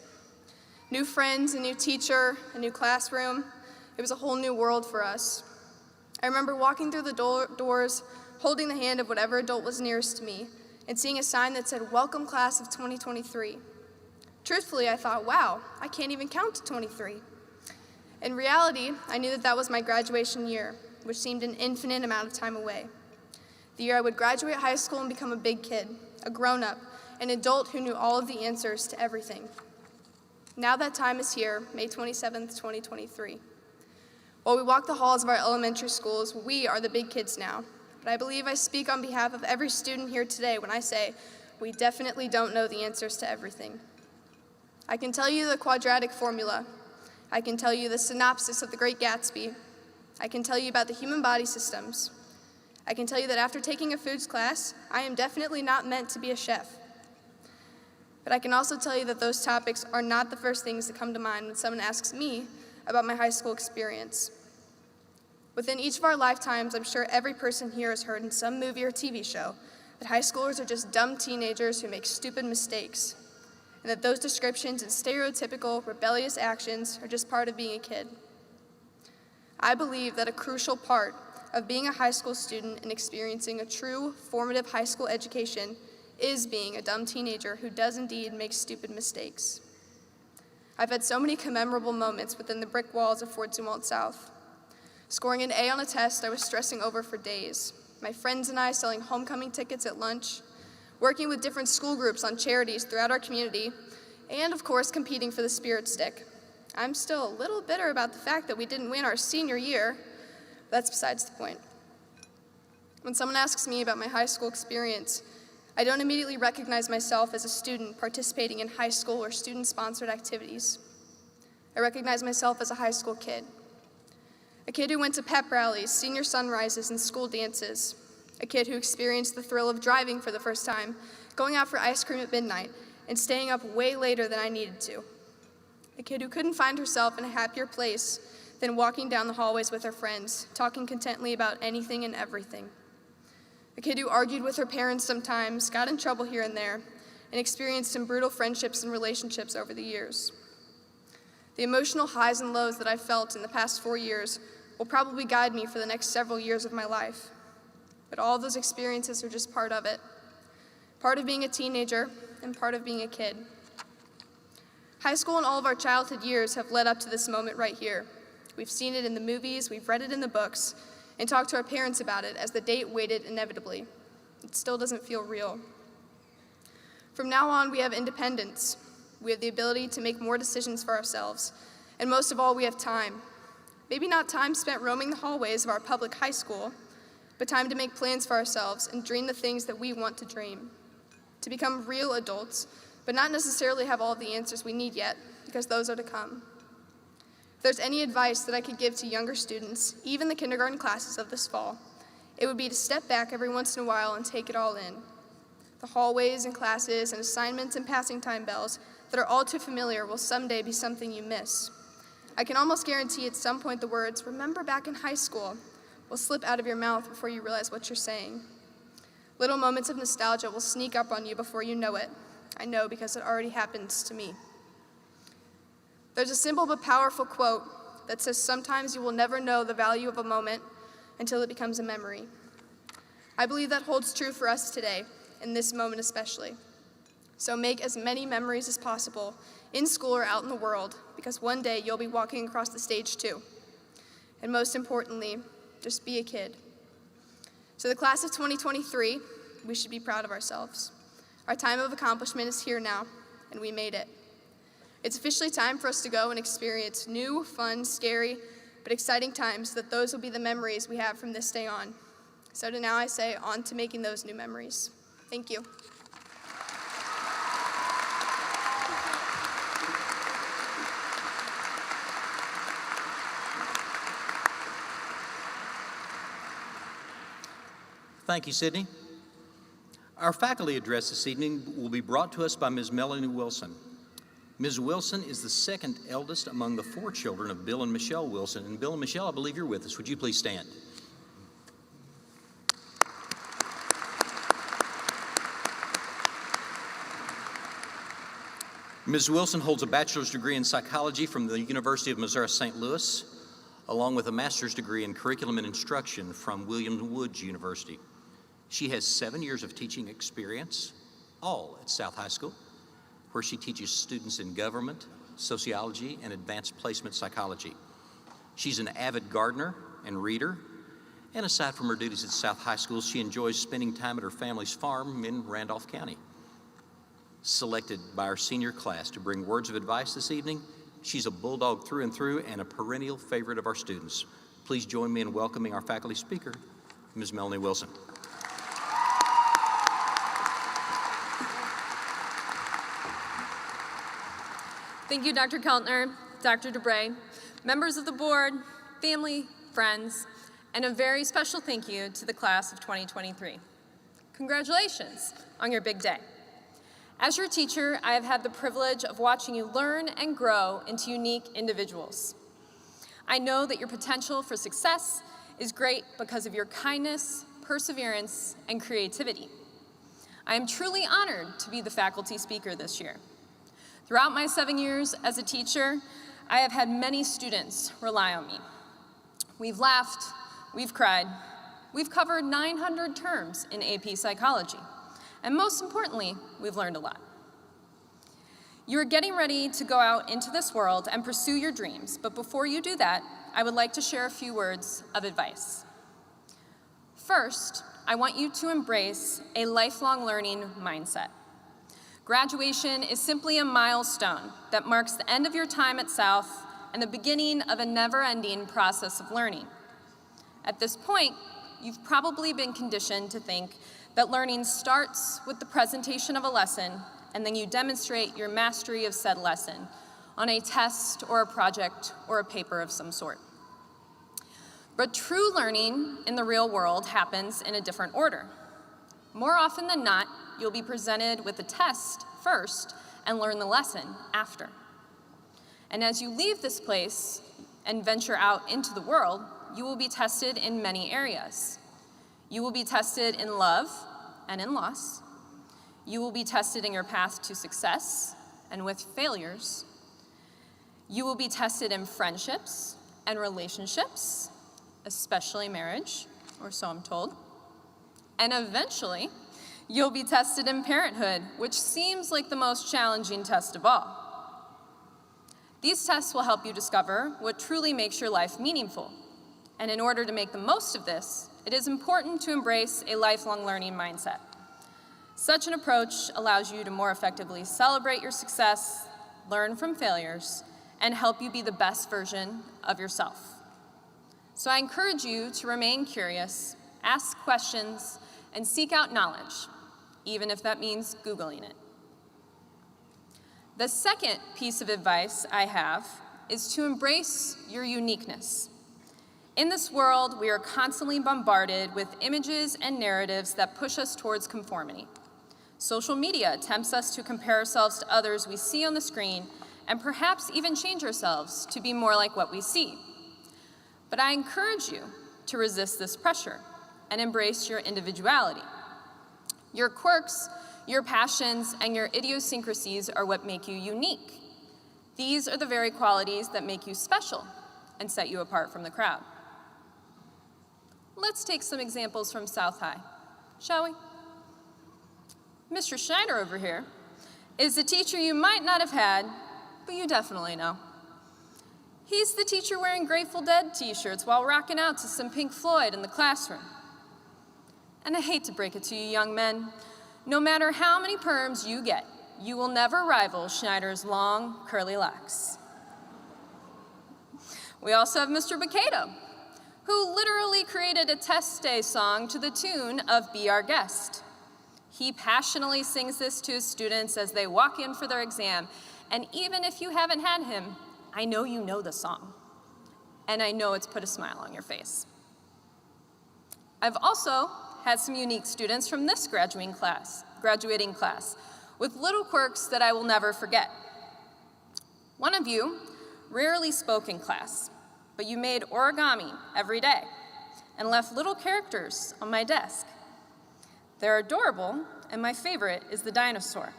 New friends, a new teacher, a new classroom. It was a whole new world for us. I remember walking through the doors, holding the hand of whatever adult was nearest to me, and seeing a sign that said, "Welcome Class of 2023. Truthfully, I thought, wow, I can't even count to 23. In reality, I knew that that was my graduation year, which seemed an infinite amount of time away. The year I would graduate high school and become a big kid, a grown-up, an adult who knew all of the answers to everything. Now that time is here, May 27th, 2023. While we walk the halls of our elementary schools, we are the big kids now. But I believe I speak on behalf of every student here today when I say we definitely don't know the answers to everything. I can tell you the quadratic formula. I can tell you the synopsis of The Great Gatsby. I can tell you about the human body systems. I can tell you that after taking a foods class, I am definitely not meant to be a chef. But I can also tell you that those topics are not the first things that come to mind when someone asks me about my high school experience. Within each of our lifetimes, I'm sure every person here has heard in some movie or TV show that high schoolers are just dumb teenagers who make stupid mistakes, and that those descriptions and stereotypical rebellious actions are just part of being a kid. I believe that a crucial part of being a high school student and experiencing a true formative high school education is being a dumb teenager who does indeed make stupid mistakes. I've had so many commemorable moments within the brick walls of Fort Zumwalt South. Scoring an A on a test I was stressing over for days, my friends and I selling homecoming tickets at lunch, working with different school groups on charities throughout our community, and of course competing for the Spirit Stick. I'm still a little bitter about the fact that we didn't win our senior year, but that's besides the point. When someone asks me about my high school experience, I don't immediately recognize myself as a student participating in high school or student-sponsored activities. I recognize myself as a high school kid. A kid who went to pep rallies, senior sunrises, and school dances. A kid who experienced the thrill of driving for the first time, going out for ice cream at midnight, and staying up way later than I needed to. A kid who couldn't find herself in a happier place than walking down the hallways with her friends, talking contently about anything and everything. A kid who argued with her parents sometimes, got in trouble here and there, and experienced some brutal friendships and relationships over the years. The emotional highs and lows that I've felt in the past 4 years will probably guide me for the next several years of my life. But all of those experiences are just part of it. Part of being a teenager and part of being a kid. High school and all of our childhood years have led up to this moment right here. We've seen it in the movies, we've read it in the books, and talked to our parents about it as the date waited inevitably. It still doesn't feel real. From now on, we have independence. We have the ability to make more decisions for ourselves. And most of all, we have time. Maybe not time spent roaming the hallways of our public high school, but time to make plans for ourselves and dream the things that we want to dream. To become real adults, but not necessarily have all of the answers we need yet, because those are to come. If there's any advice that I could give to younger students, even the kindergarten classes of this fall, it would be to step back every once in a while and take it all in. The hallways and classes and assignments and passing time bells that are all too familiar will someday be something you miss. I can almost guarantee at some point the words, "Remember back in high school," will slip out of your mouth before you realize what you're saying. Little moments of nostalgia will sneak up on you before you know it. I know because it already happens to me. There's a simple but powerful quote that says sometimes you will never know the value of a moment until it becomes a memory. I believe that holds true for us today, in this moment especially. So make as many memories as possible, in school or out in the world, because one day you'll be walking across the stage too. And most importantly, just be a kid. To the class of 2023, we should be proud of ourselves. Our time of accomplishment is here now, and we made it. It's officially time for us to go and experience new, fun, scary, but exciting times that those will be the memories we have from this day on. So to now I say, on to making those new memories. Thank you. Thank you, Sydney. Our faculty address this evening will be brought to us by Ms. Melanie Wilson. Ms. Wilson is the second eldest among the 4 children of Bill and Michelle Wilson. And Bill and Michelle, I believe you're with us. Would you please stand? Ms. Wilson holds a bachelor's degree in psychology from the University of Missouri St. Louis, along with a master's degree in curriculum and instruction from William Woods University. She has 7 years of teaching experience, all at South High School, where she teaches students in government, sociology, and advanced placement psychology. She's an avid gardener and reader, and aside from her duties at South High School, she enjoys spending time at her family's farm in Randolph County. Selected by our senior class to bring words of advice this evening, she's a bulldog through and through and a perennial favorite of our students. Please join me in welcoming our faculty speaker, Ms. Melanie Wilson. Thank you, Dr. Keltner, Dr. DeBray, members of the board, family, friends, and a very special thank you to the class of 2023. Congratulations on your big day. As your teacher, I have had the privilege of watching you learn and grow into unique individuals. I know that your potential for success is great because of your kindness, perseverance, and creativity. I am truly honored to be the faculty speaker this year. Throughout my 7 years as a teacher, I have had many students rely on me. We've laughed, we've cried, we've covered 900 terms in AP Psychology, and most importantly, we've learned a lot. You are getting ready to go out into this world and pursue your dreams, but before you do that, I would like to share a few words of advice. First, I want you to embrace a lifelong learning mindset. Graduation is simply a milestone that marks the end of your time at South and the beginning of a never-ending process of learning. At this point, you've probably been conditioned to think that learning starts with the presentation of a lesson, and then you demonstrate your mastery of said lesson on a test or a project or a paper of some sort. But true learning in the real world happens in a different order. More often than not, you'll be presented with a test first and learn the lesson after. And as you leave this place and venture out into the world, you will be tested in many areas. You will be tested in love and in loss. You will be tested in your path to success and with failures. You will be tested in friendships and relationships, especially marriage, or so I'm told. And eventually, you'll be tested in parenthood, which seems like the most challenging test of all. These tests will help you discover what truly makes your life meaningful. And in order to make the most of this, it is important to embrace a lifelong learning mindset. Such an approach allows you to more effectively celebrate your success, learn from failures, and help you be the best version of yourself. So I encourage you to remain curious, ask questions, and seek out knowledge, even if that means Googling it. The second piece of advice I have is to embrace your uniqueness. In this world, we are constantly bombarded with images and narratives that push us towards conformity. Social media tempts us to compare ourselves to others we see on the screen and perhaps even change ourselves to be more like what we see. But I encourage you to resist this pressure and embrace your individuality. Your quirks, your passions, and your idiosyncrasies are what make you unique. These are the very qualities that make you special and set you apart from the crowd. Let's take some examples from South High, shall we? Mr. Schneider over here is a teacher you might not have had, but you definitely know. He's the teacher wearing Grateful Dead t-shirts while rocking out to some Pink Floyd in the classroom. And I hate to break it to you young men, no matter how many perms you get, you will never rival Schneider's long, curly locks. We also have Mr. Bacato, who literally created a test day song to the tune of Be Our Guest. He passionately sings this to his students as they walk in for their exam, and even if you haven't had him, I know you know the song, and I know it's put a smile on your face. I've also had some unique students from this graduating class, with little quirks that I will never forget. One of you rarely spoke in class, but you made origami every day and left little characters on my desk. They're adorable, and my favorite is the dinosaur.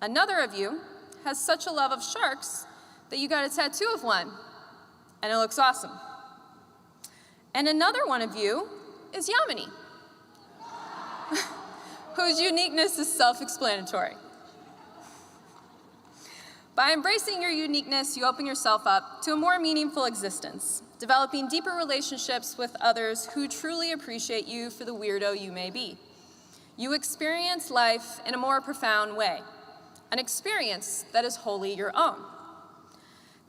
Another of you has such a love of sharks that you got a tattoo of one, and it looks awesome. And another one of you is Yamini, whose uniqueness is self-explanatory. By embracing your uniqueness, you open yourself up to a more meaningful existence, developing deeper relationships with others who truly appreciate you for the weirdo you may be. You experience life in a more profound way, an experience that is wholly your own.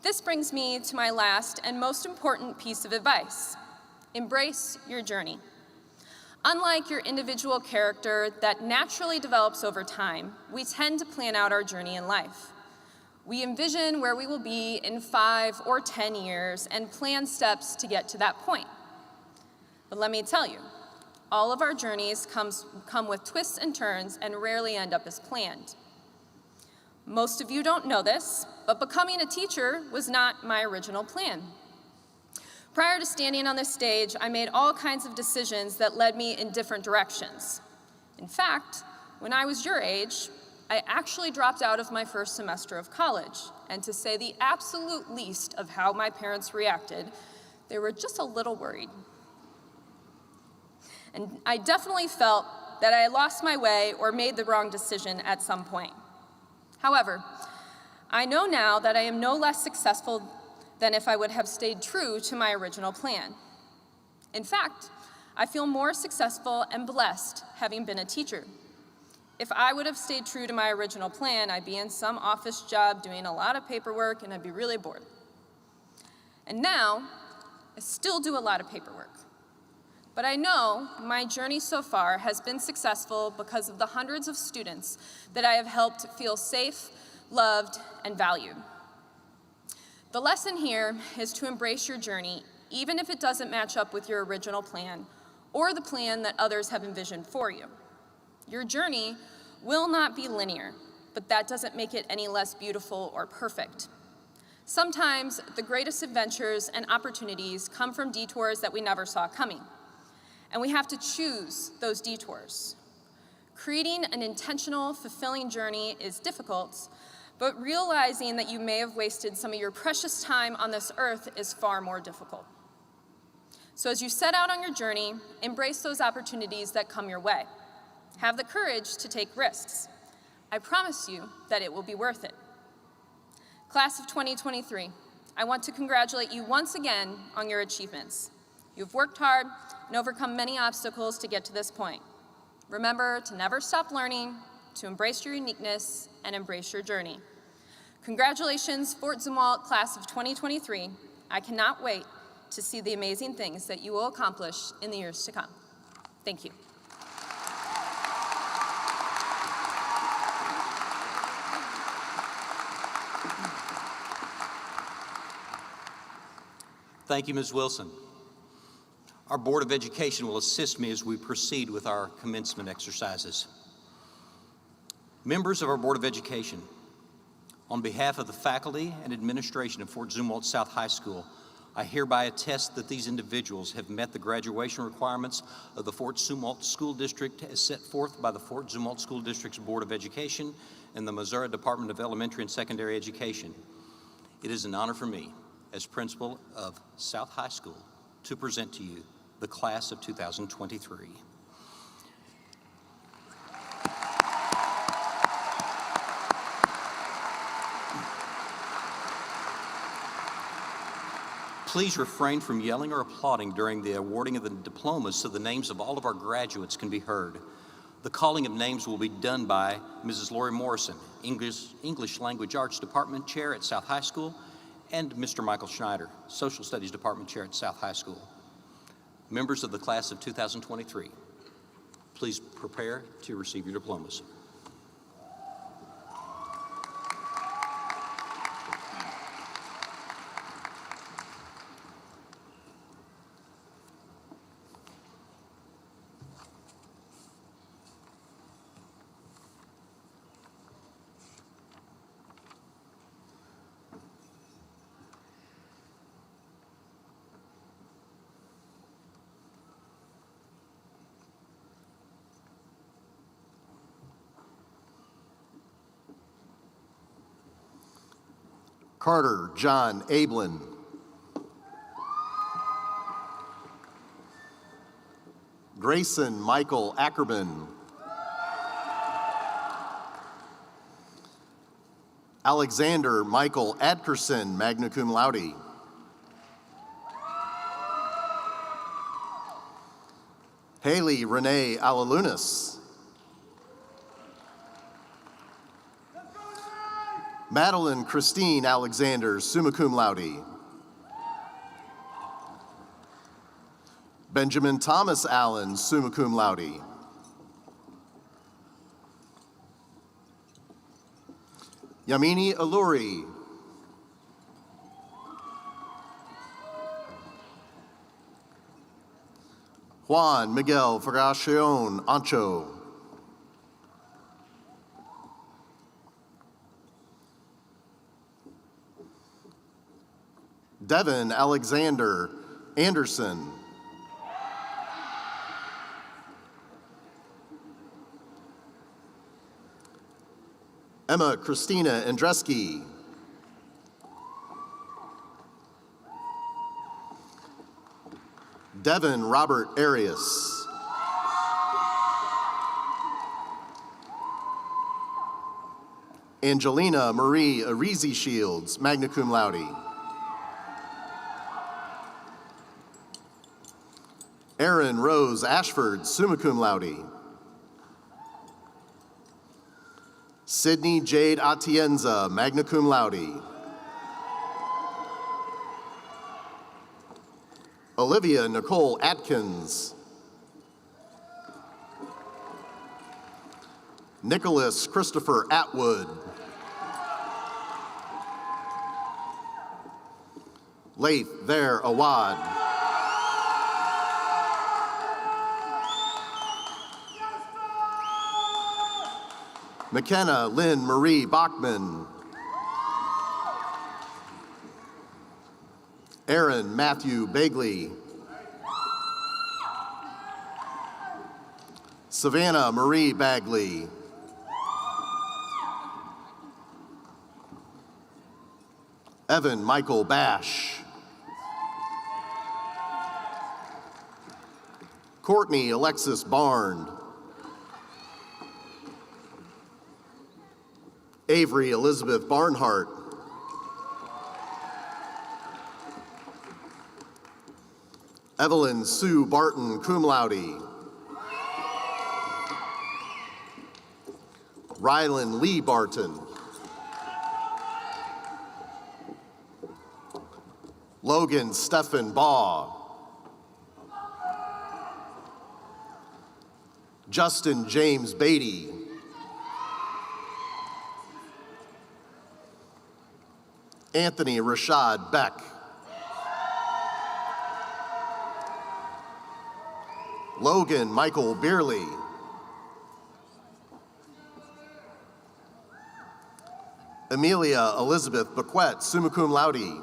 This brings me to my last and most important piece of advice. Embrace your journey. Unlike your individual character that naturally develops over time, we tend to plan out our journey in life. We envision where we will be in 5 or 10 years and plan steps to get to that point. But let me tell you, all of our journeys come with twists and turns and rarely end up as planned. Most of you don't know this, but becoming a teacher was not my original plan. Prior to standing on this stage, I made all kinds of decisions that led me in different directions. In fact, when I was your age, I actually dropped out of my first semester of college, and to say the absolute least of how my parents reacted, they were just a little worried. And I definitely felt that I had lost my way or made the wrong decision at some point. However, I know now that I am no less successful than if I would have stayed true to my original plan. In fact, I feel more successful and blessed having been a teacher. If I would have stayed true to my original plan, I'd be in some office job doing a lot of paperwork and I'd be really bored. And now, I still do a lot of paperwork. But I know my journey so far has been successful because of the hundreds of students that I have helped feel safe, loved, and valued. The lesson here is to embrace your journey, even if it doesn't match up with your original plan or the plan that others have envisioned for you. Your journey will not be linear, but that doesn't make it any less beautiful or perfect. Sometimes the greatest adventures and opportunities come from detours that we never saw coming, and we have to choose those detours. Creating an intentional, fulfilling journey is difficult, but realizing that you may have wasted some of your precious time on this earth is far more difficult. So as you set out on your journey, embrace those opportunities that come your way. Have the courage to take risks. I promise you that it will be worth it. Class of 2023, I want to congratulate you once again on your achievements. You've worked hard and overcome many obstacles to get to this point. Remember to never stop learning, to embrace your uniqueness, and embrace your journey. Congratulations, Fort Zumwalt Class of 2023. I cannot wait to see the amazing things that you will accomplish in the years to come. Thank you. Thank you, Ms. Wilson. Our Board of Education will assist me as we proceed with our commencement exercises. Members of our Board of Education, on behalf of the faculty and administration of Fort Zumwalt South High School, I hereby attest that these individuals have met the graduation requirements of the Fort Zumwalt School District as set forth by the Fort Zumwalt School District's Board of Education and the Missouri Department of Elementary and Secondary Education. It is an honor for me, as principal of South High School, to present to you the class of 2023. Please refrain from yelling or applauding during the awarding of the diplomas so the names of all of our graduates can be heard. The calling of names will be done by Mrs. Lori Morrison, English Language Arts Department Chair at South High School, and Mr. Michael Schneider, Social Studies Department Chair at South High School. Members of the class of 2023, please prepare to receive your diplomas. Carter John Ablin. Grayson Michael Ackerman. Alexander Michael Adkerson, magna cum laude. Haley Renee Alalunas. Madeline Christine Alexander, summa cum laude. Benjamin Thomas Allen, summa cum laude. Yamini Aluri. Juan Miguel Fergacion Ancho. Devin Alexander Anderson. Emma Christina Andreski. Devin Robert Arias. Angelina Marie Arizi Shields, magna cum laude. Erin Rose Ashford, summa cum laude. Sydney Jade Atienza, magna cum laude. Olivia Nicole Atkins. Nicholas Christopher Atwood. Laith There Awad. McKenna Lynn Marie Bachman. Aaron Matthew Bagley. Savannah Marie Bagley. Evan Michael Bash. Courtney Alexis Barn. Avery Elizabeth Barnhart. Evelyn Sue Barton, cum laude. Rylan Lee Barton. Logan Stephen Baugh. Justin James Beatty. Anthony Rashad Beck. Logan Michael Beerley. Amelia Elizabeth Bequette, summa cum laude.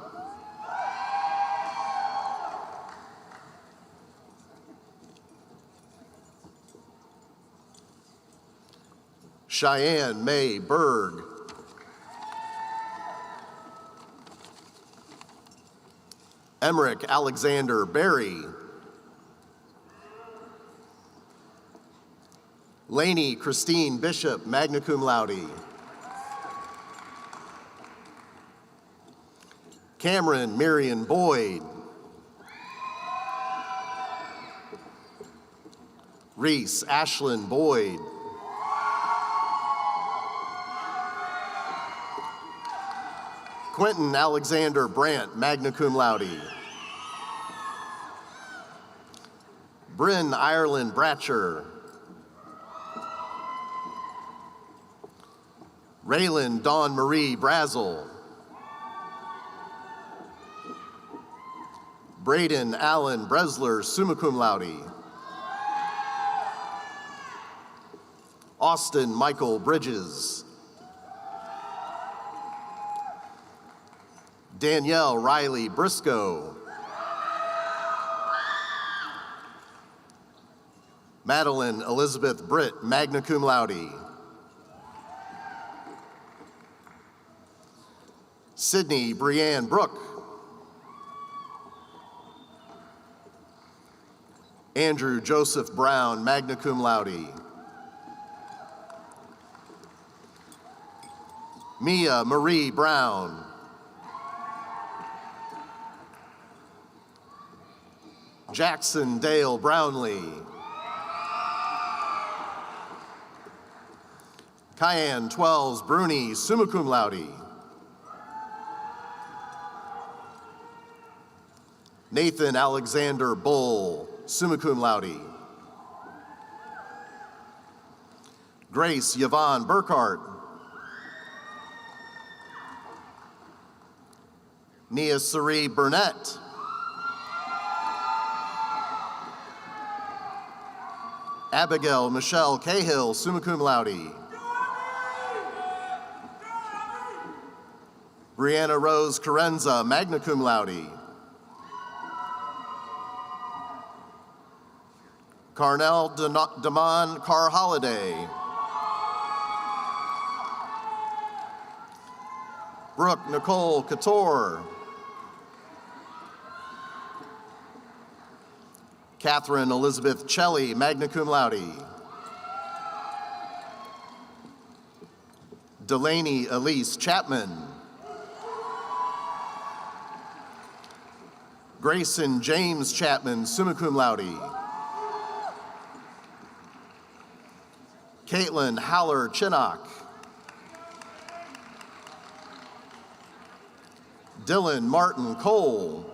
Cheyenne May Berg. Emmerich Alexander Berry. Laney Christine Bishop, magna cum laude. Cameron Marion Boyd. Reese Ashlyn Boyd. Quentin Alexander Brandt, magna cum laude. Bryn Ireland Bratcher. Raylan Dawn Marie Brazel. Braden Allen Bresler, summa cum laude. Austin Michael Bridges. Danielle Riley Briscoe. Madeline Elizabeth Britt, magna cum laude. Sydney Brianne Brooke. Andrew Joseph Brown, magna cum laude. Mia Marie Brown. Jackson Dale Brownlee. Cayenne Twelves Bruni, summa cum laude. Nathan Alexander Bull, summa cum laude. Grace Yvonne Burkhart. Nia Cerie Burnett. Abigail Michelle Cahill, summa cum laude. Brianna Rose Carenza, magna cum laude. Carnell Damon Carr Holiday. Brooke Nicole Couture. Catherine Elizabeth Chelly, magna cum laude. Delaney Elise Chapman. Grayson James Chapman, summa cum laude. Caitlin Haller Chinnock. Dylan Martin Cole.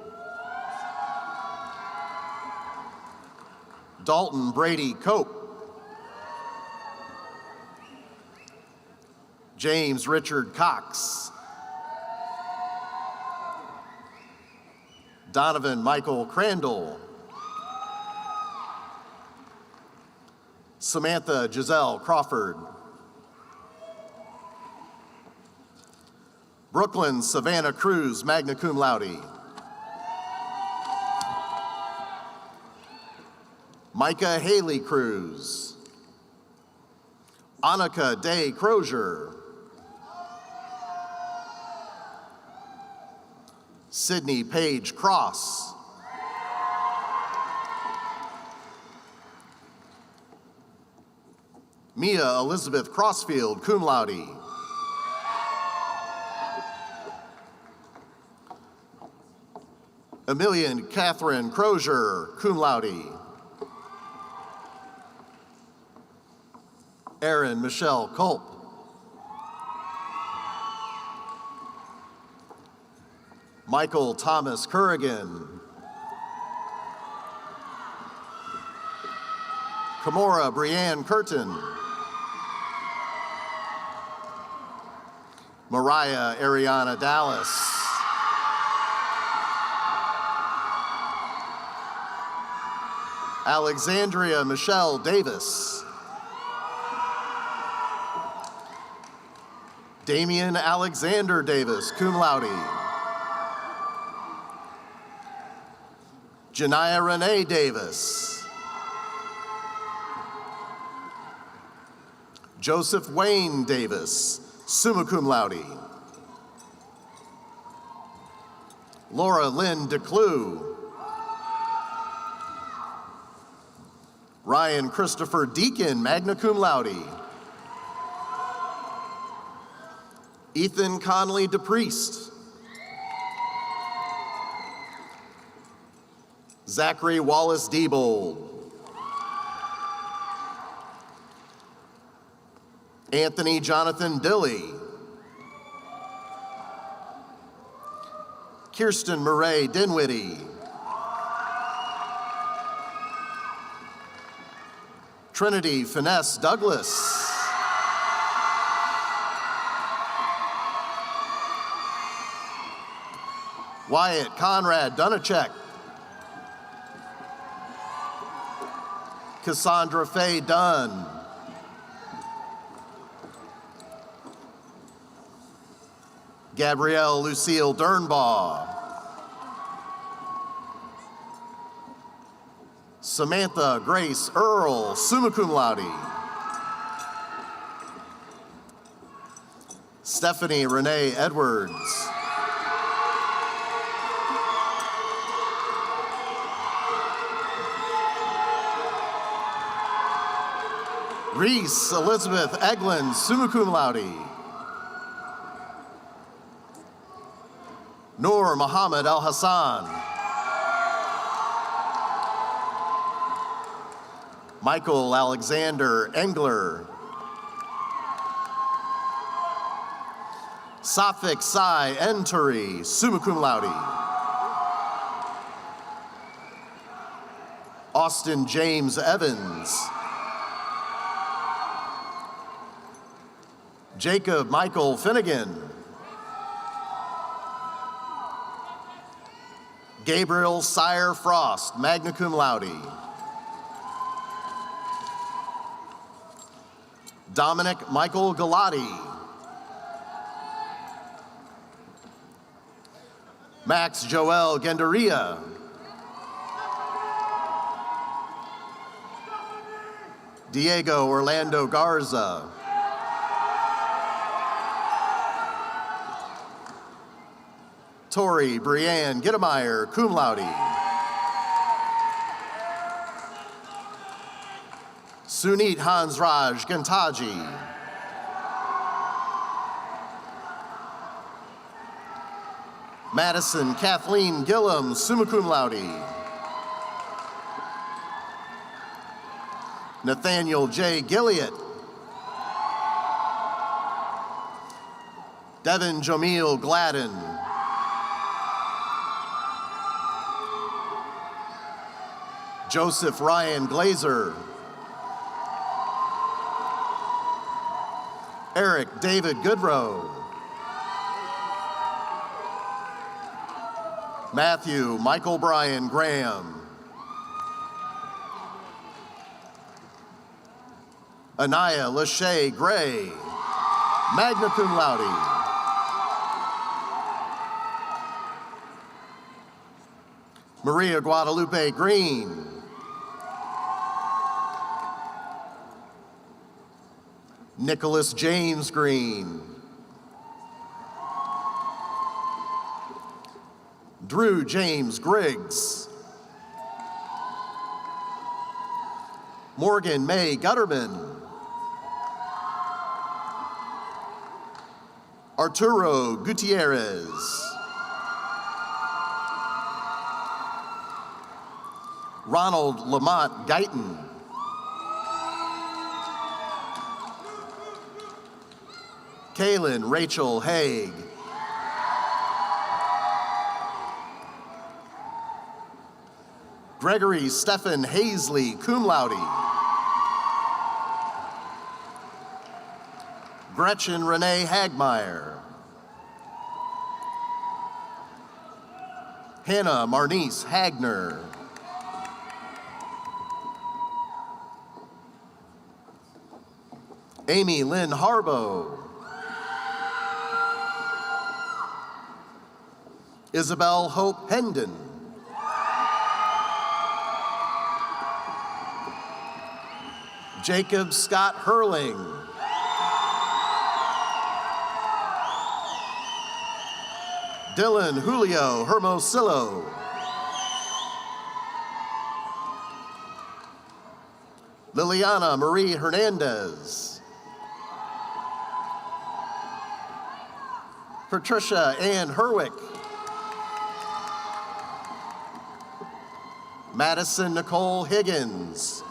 Dalton Brady Cope. James Richard Cox. Donovan Michael Crandall. Samantha Giselle Crawford. Brooklyn Savannah Cruz, magna cum laude. Micah Haley Cruz. Annika Day Crozier. Sydney Page Cross. Mia Elizabeth Crossfield, cum laude. Emilian Catherine Crozier, cum laude. Erin Michelle Culp. Michael Thomas Currigan. Kamora Brianne Curtin. Mariah Ariana Dallas. Alexandria Michelle Davis. Damian Alexander Davis, cum laude. Janiyah Renee Davis. Joseph Wayne Davis, summa cum laude. Laura Lynn DeClue. Ryan Christopher Deacon, magna cum laude. Ethan Conley DePriest. Zachary Wallace Diebold. Anthony Jonathan Dilly. Kirsten Murray Dinwiddie. Trinity Finesse Douglas. Wyatt Conrad Dunacek. Cassandra Faye Dunn. Gabrielle Lucille Dernbaugh. Samantha Grace Earl, summa cum laude. Stephanie Renee Edwards. Reese Elizabeth Eglin, summa cum laude. Noor Muhammad Al Hassan. Michael Alexander Engler. Safik Sai Enturi, summa cum laude. Austin James Evans. Jacob Michael Finnegan. Gabriel Sire Frost, magna cum laude. Dominic Michael Galati. Max Joel Gendaria. Diego Orlando Garza. Tori Brianne Gittemeyer, cum laude. Sunit Hansraj Gantaji. Madison Kathleen Gillum, summa cum laude. Nathaniel J. Gilliott. Devin Jamil Gladden. Joseph Ryan Glazer. Eric David Goodrow. Matthew Michael Bryan Graham. Anaya Lachey Gray, magna cum laude. Maria Guadalupe Green. Nicholas James Green. Drew James Griggs. Morgan May Gutterman. Arturo Gutierrez. Ronald Lamont Guyton. Kaylin Rachel Haig. Gregory Stephen Hazley, cum laude. Gretchen Renee Hagmeyer. Hannah Marnice Hagner. Amy Lynn Harbo. Isabel Hope Hendon. Jacob Scott Hurling. Dylan Julio Hermosillo. Liliana Marie Hernandez. Patricia Ann Herwick. Madison Nicole Higgins.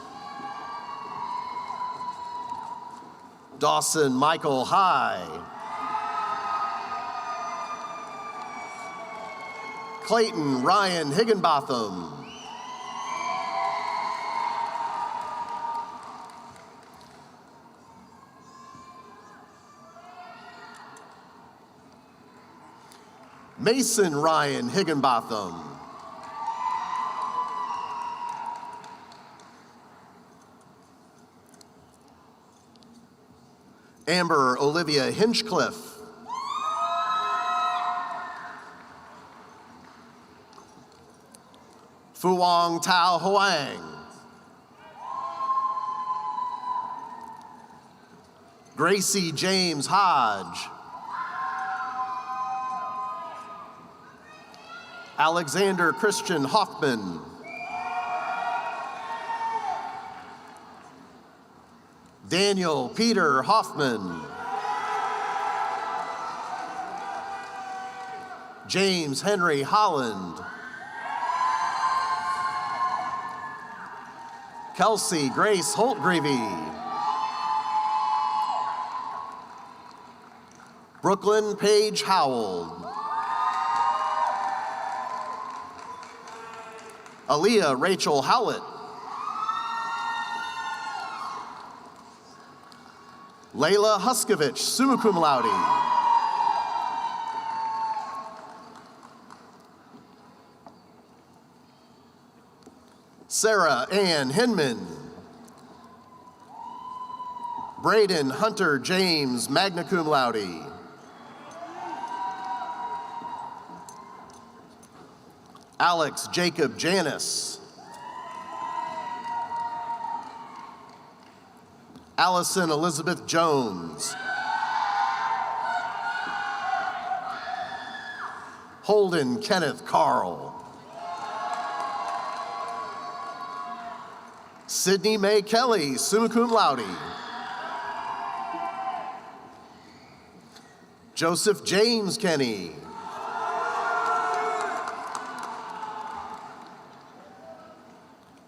Dawson Michael High. Clayton Ryan Higginbotham. Mason Ryan Higginbotham. Amber Olivia Hinchcliffe. Fuang Tao Hoang. Gracie James Hodge. Alexander Christian Hoffman. Daniel Peter Hoffman. James Henry Holland. Kelsey Grace Holtgreevy. Brooklyn Paige Howell. Aaliyah Rachel Howlett. Layla Huskovich, summa cum laude. Sarah Ann Hinman. Braden Hunter James, magna cum laude. Alex Jacob Janis. Allison Elizabeth Jones. Holden Kenneth Carl. Sydney Mae Kelly, summa cum laude. Joseph James Kenny.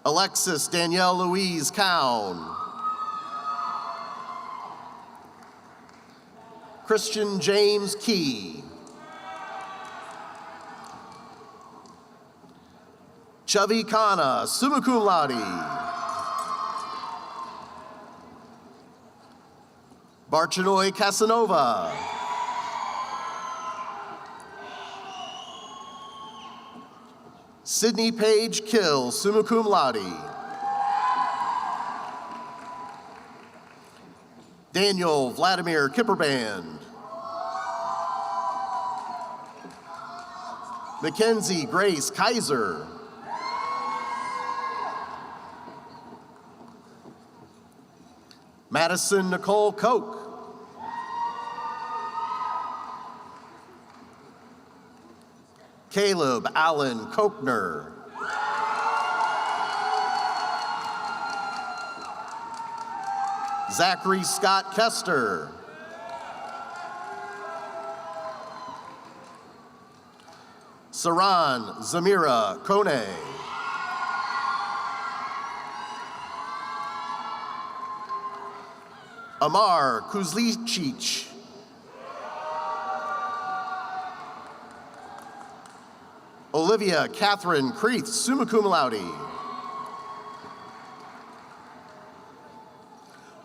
Alexis Danielle Louise Cown. Christian James Key. Chavi Khanna, summa cum laude. Barchinoy Casanova. Sydney Page Kill, summa cum laude. Daniel Vladimir Kipperband. Mackenzie Grace Kaiser. Madison Nicole Koch. Caleb Allen Kochner. Zachary Scott Kester. Saran Zamira Kone. Amar Kuzlicic. Olivia Catherine Creeth, summa cum laude.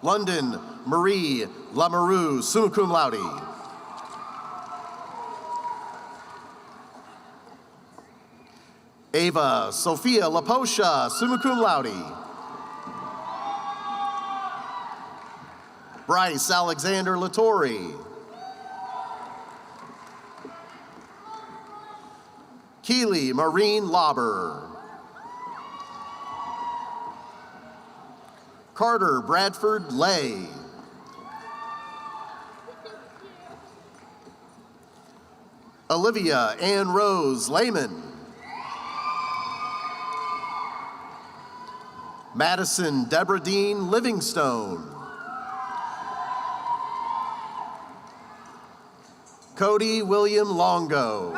London Marie Lamoureux, summa cum laude. Ava Sophia Laposha, summa cum laude. Bryce Alexander Latore. Keely Maureen Lauber. Carter Bradford Lay. Olivia Ann Rose Lehman. Madison Deborah Dean Livingstone. Cody William Longo.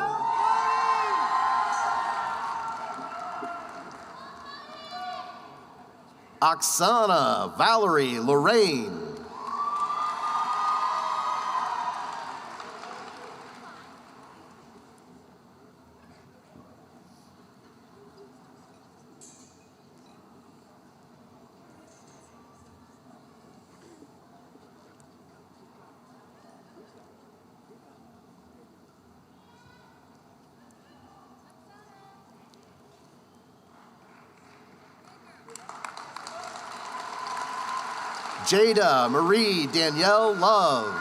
Oksana Valerie Lorraine. Jada Marie Danielle Love.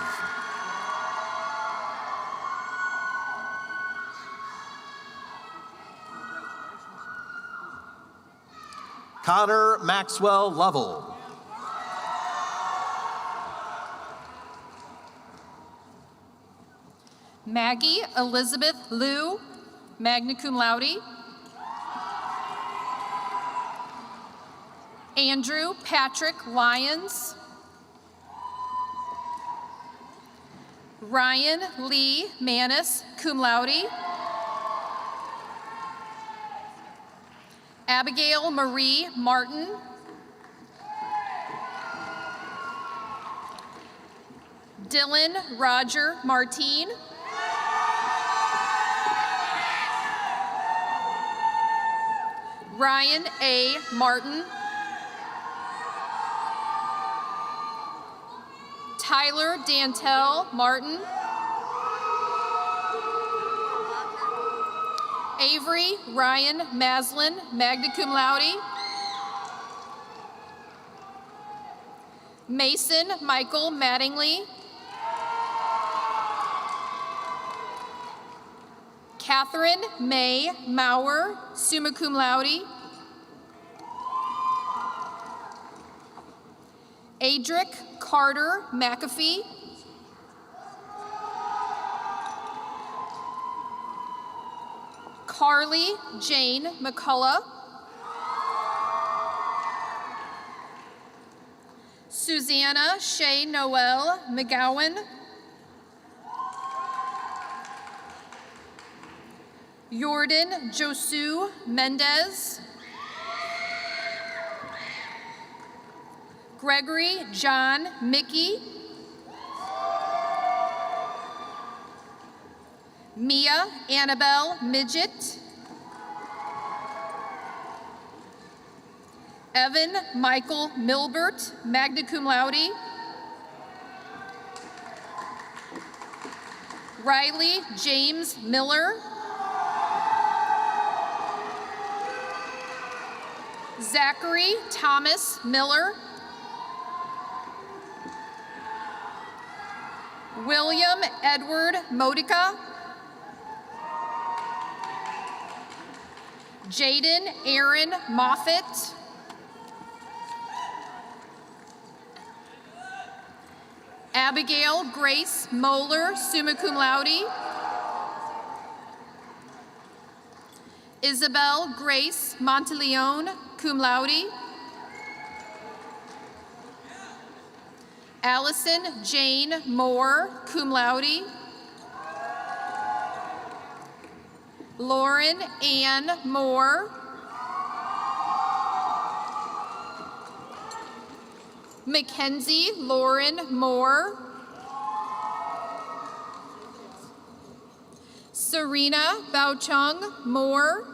Connor Maxwell Lovell. Maggie Elizabeth Liu, magna cum laude. Andrew Patrick Lyons. Ryan Lee Manis, cum laude. Abigail Marie Martin. Dylan Roger Martine. Ryan A. Martin. Tyler Dantel Martin. Avery Ryan Maslin, magna cum laude. Mason Michael Mattingly. Catherine May Maurer, summa cum laude. Adric Carter McAfee. Carly Jane McCullough. Susanna Shea Noel McGowan. Jordan Josu Mendez. Gregory John Mickey. Mia Annabelle Midget. Evan Michael Milbert, magna cum laude. Riley James Miller. Zachary Thomas Miller. William Edward Modica. Jaden Aaron Moffitt. Abigail Grace Moeller, summa cum laude. Isabel Grace Monteleone, cum laude. Allison Jane Moore, cum laude. Lauren Ann Moore. Mackenzie Lauren Moore. Serena Baochung Moore.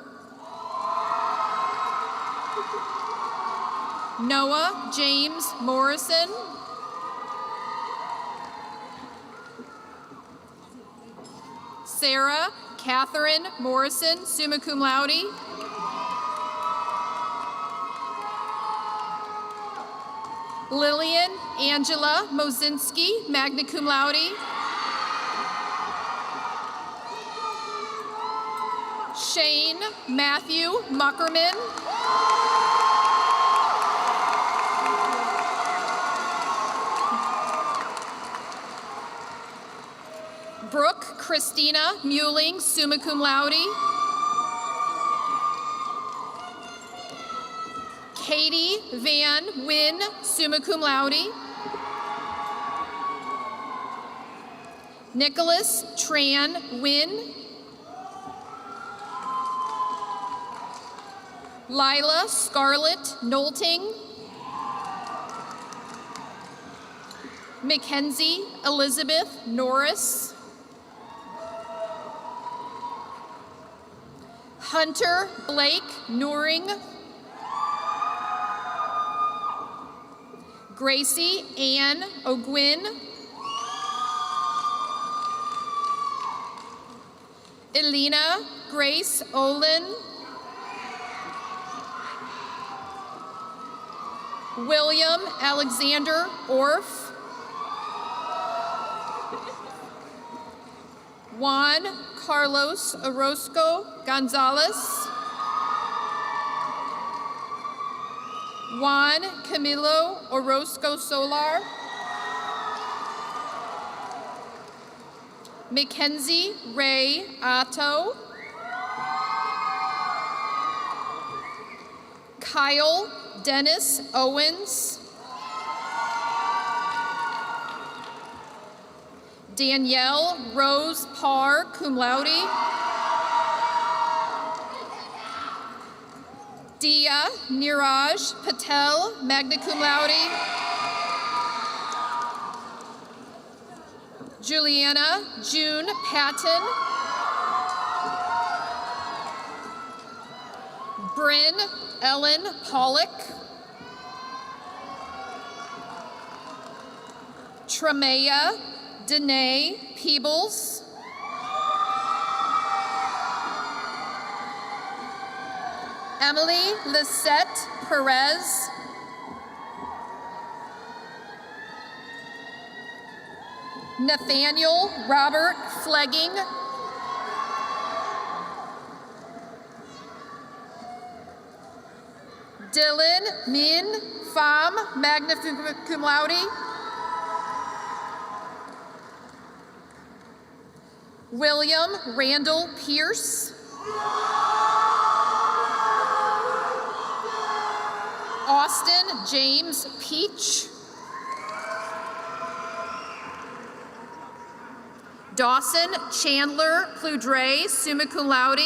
Noah James Morrison. Sarah Catherine Morrison, summa cum laude. Lillian Angela Mosinski, magna cum laude. Shane Matthew Muckerman. Brooke Christina Muling, summa cum laude. Katie Van Wynn, summa cum laude. Nicholas Tran Wynn. Lila Scarlett Knowlting. Mackenzie Elizabeth Norris. Hunter Blake Nooring. Gracie Ann O'Gwyn. Elena Grace Olin. William Alexander Orff. Juan Carlos Orozco Gonzalez. Juan Camilo Orozco Solar. Mackenzie Ray Otto. Kyle Dennis Owens. Danielle Rose Parr, cum laude. Dia Niraj Patel, magna cum laude. Juliana June Patton. Bryn Ellen Pollock. Tremaya Danae Peebles. Emily Lisette Perez. Nathaniel Robert Flegging. Dylan Min Pham, magna cum laude. William Randall Pierce. Austin James Peach. Dawson Chandler Pludre, summa cum laude.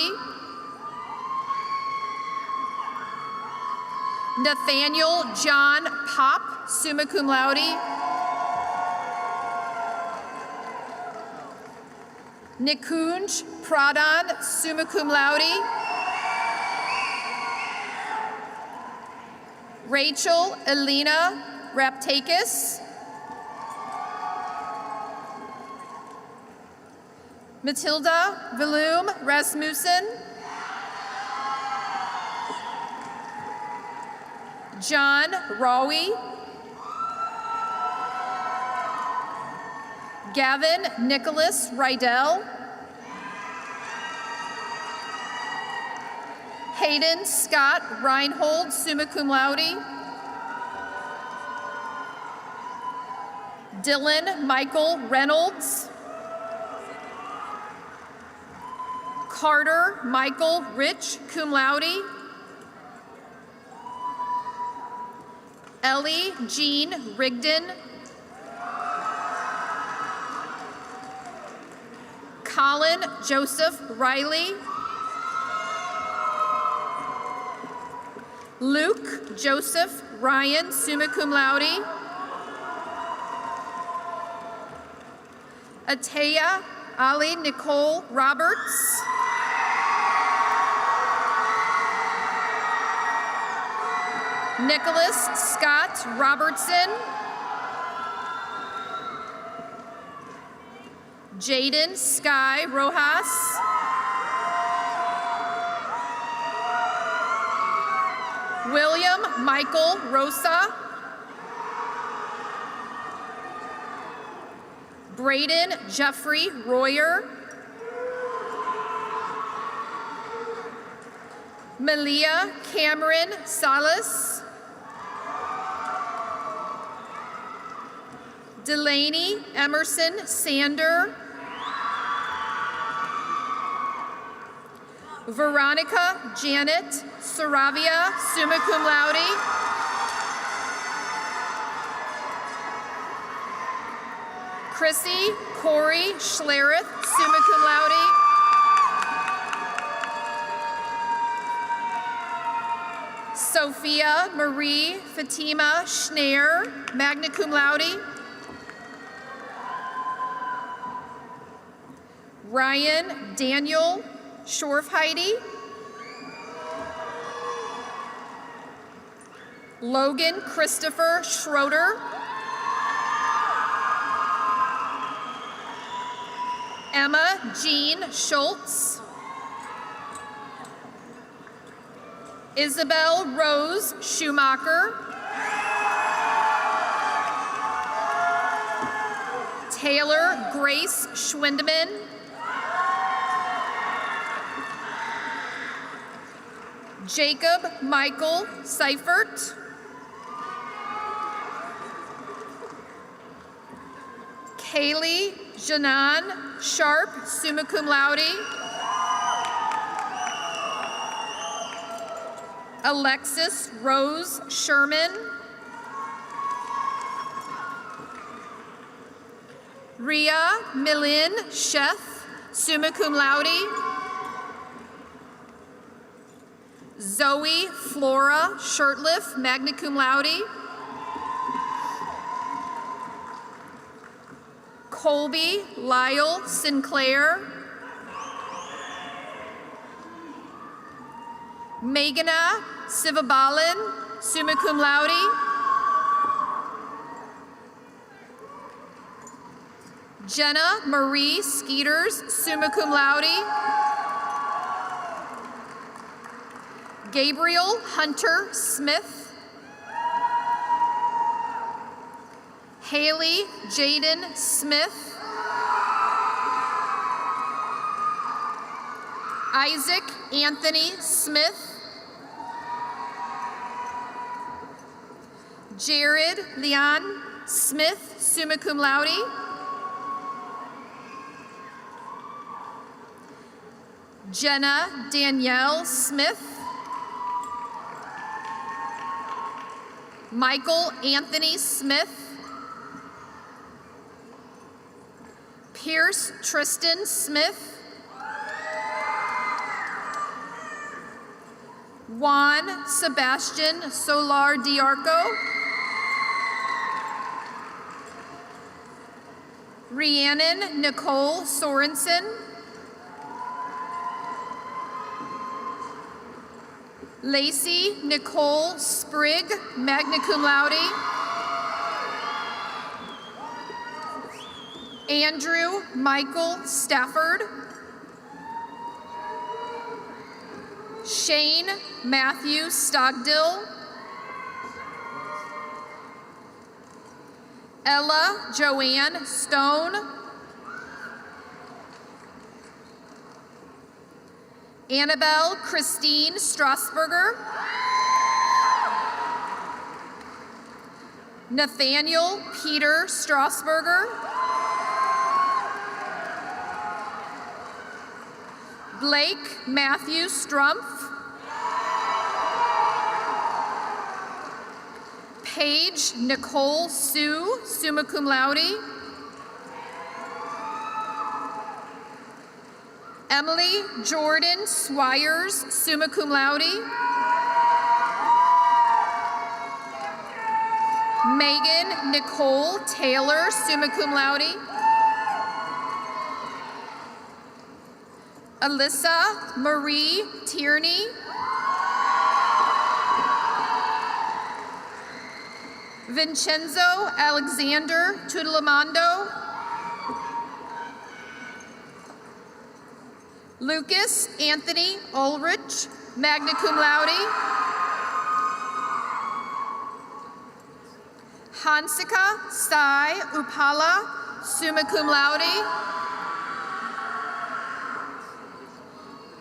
Nathaniel John Pop, summa cum laude. Nikunj Pradhan, summa cum laude. Rachel Elena Raptakis. Matilda Willum Rasmussen. John Rawi. Gavin Nicholas Rydell. Hayden Scott Reinhold, summa cum laude. Dylan Michael Reynolds. Carter Michael Rich, cum laude. Ellie Jean Rigdon. Colin Joseph Riley. Luke Joseph Ryan, summa cum laude. Ataya Ali Nicole Roberts. Nicholas Scott Robertson. Jaden Sky Rojas. William Michael Rosa. Braden Jeffrey Royer. Malia Cameron Salas. Delaney Emerson Sander. Veronica Janet Saravia, summa cum laude. Chrissy Corey Schlereth, summa cum laude. Sophia Marie Fatima Schneer, magna cum laude. Ryan Daniel Schorfheide. Logan Christopher Schroeder. Emma Jean Schultz. Isabel Rose Schumacher. Taylor Grace Schwindeman. Jacob Michael Seifert. Kaylee Janan Sharp, summa cum laude. Alexis Rose Sherman. Ria Milin Sheth, summa cum laude. Zoe Flora Shirtliff, magna cum laude. Colby Lyle Sinclair. Meghana Sivabalan, summa cum laude. Jenna Marie Skeeters, summa cum laude. Gabriel Hunter Smith. Haley Jaden Smith. Isaac Anthony Smith. Jared Leon Smith, summa cum laude. Jenna Danielle Smith. Michael Anthony Smith. Pierce Tristan Smith. Juan Sebastian Solar Diarco. Rhiannon Nicole Sorensen. Lacey Nicole Sprigg, magna cum laude. Andrew Michael Stafford. Shane Matthew Stogdill. Ella Joanne Stone. Annabelle Christine Strasburger. Nathaniel Peter Strasburger. Blake Matthew Strumpf. Paige Nicole Sue, summa cum laude. Emily Jordan Swires, summa cum laude. Megan Nicole Taylor, summa cum laude. Alyssa Marie Tierney. Vincenzo Alexander Tudelamando. Lucas Anthony Ulrich, magna cum laude. Hansika Sai Upala, summa cum laude.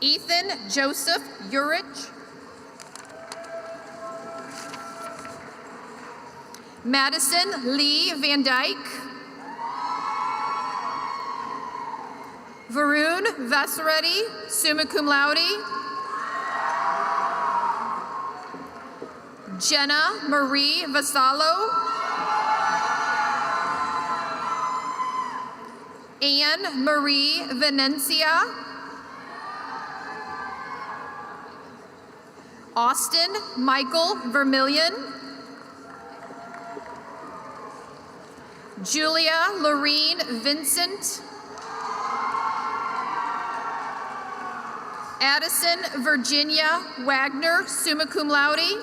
Ethan Joseph Urich. Madison Lee Van Dyke. Varun Vasareddy, summa cum laude. Jenna Marie Vasallo. Anne Marie Venencia. Austin Michael Vermillion. Julia Lorene Vincent. Addison Virginia Wagner, summa cum laude.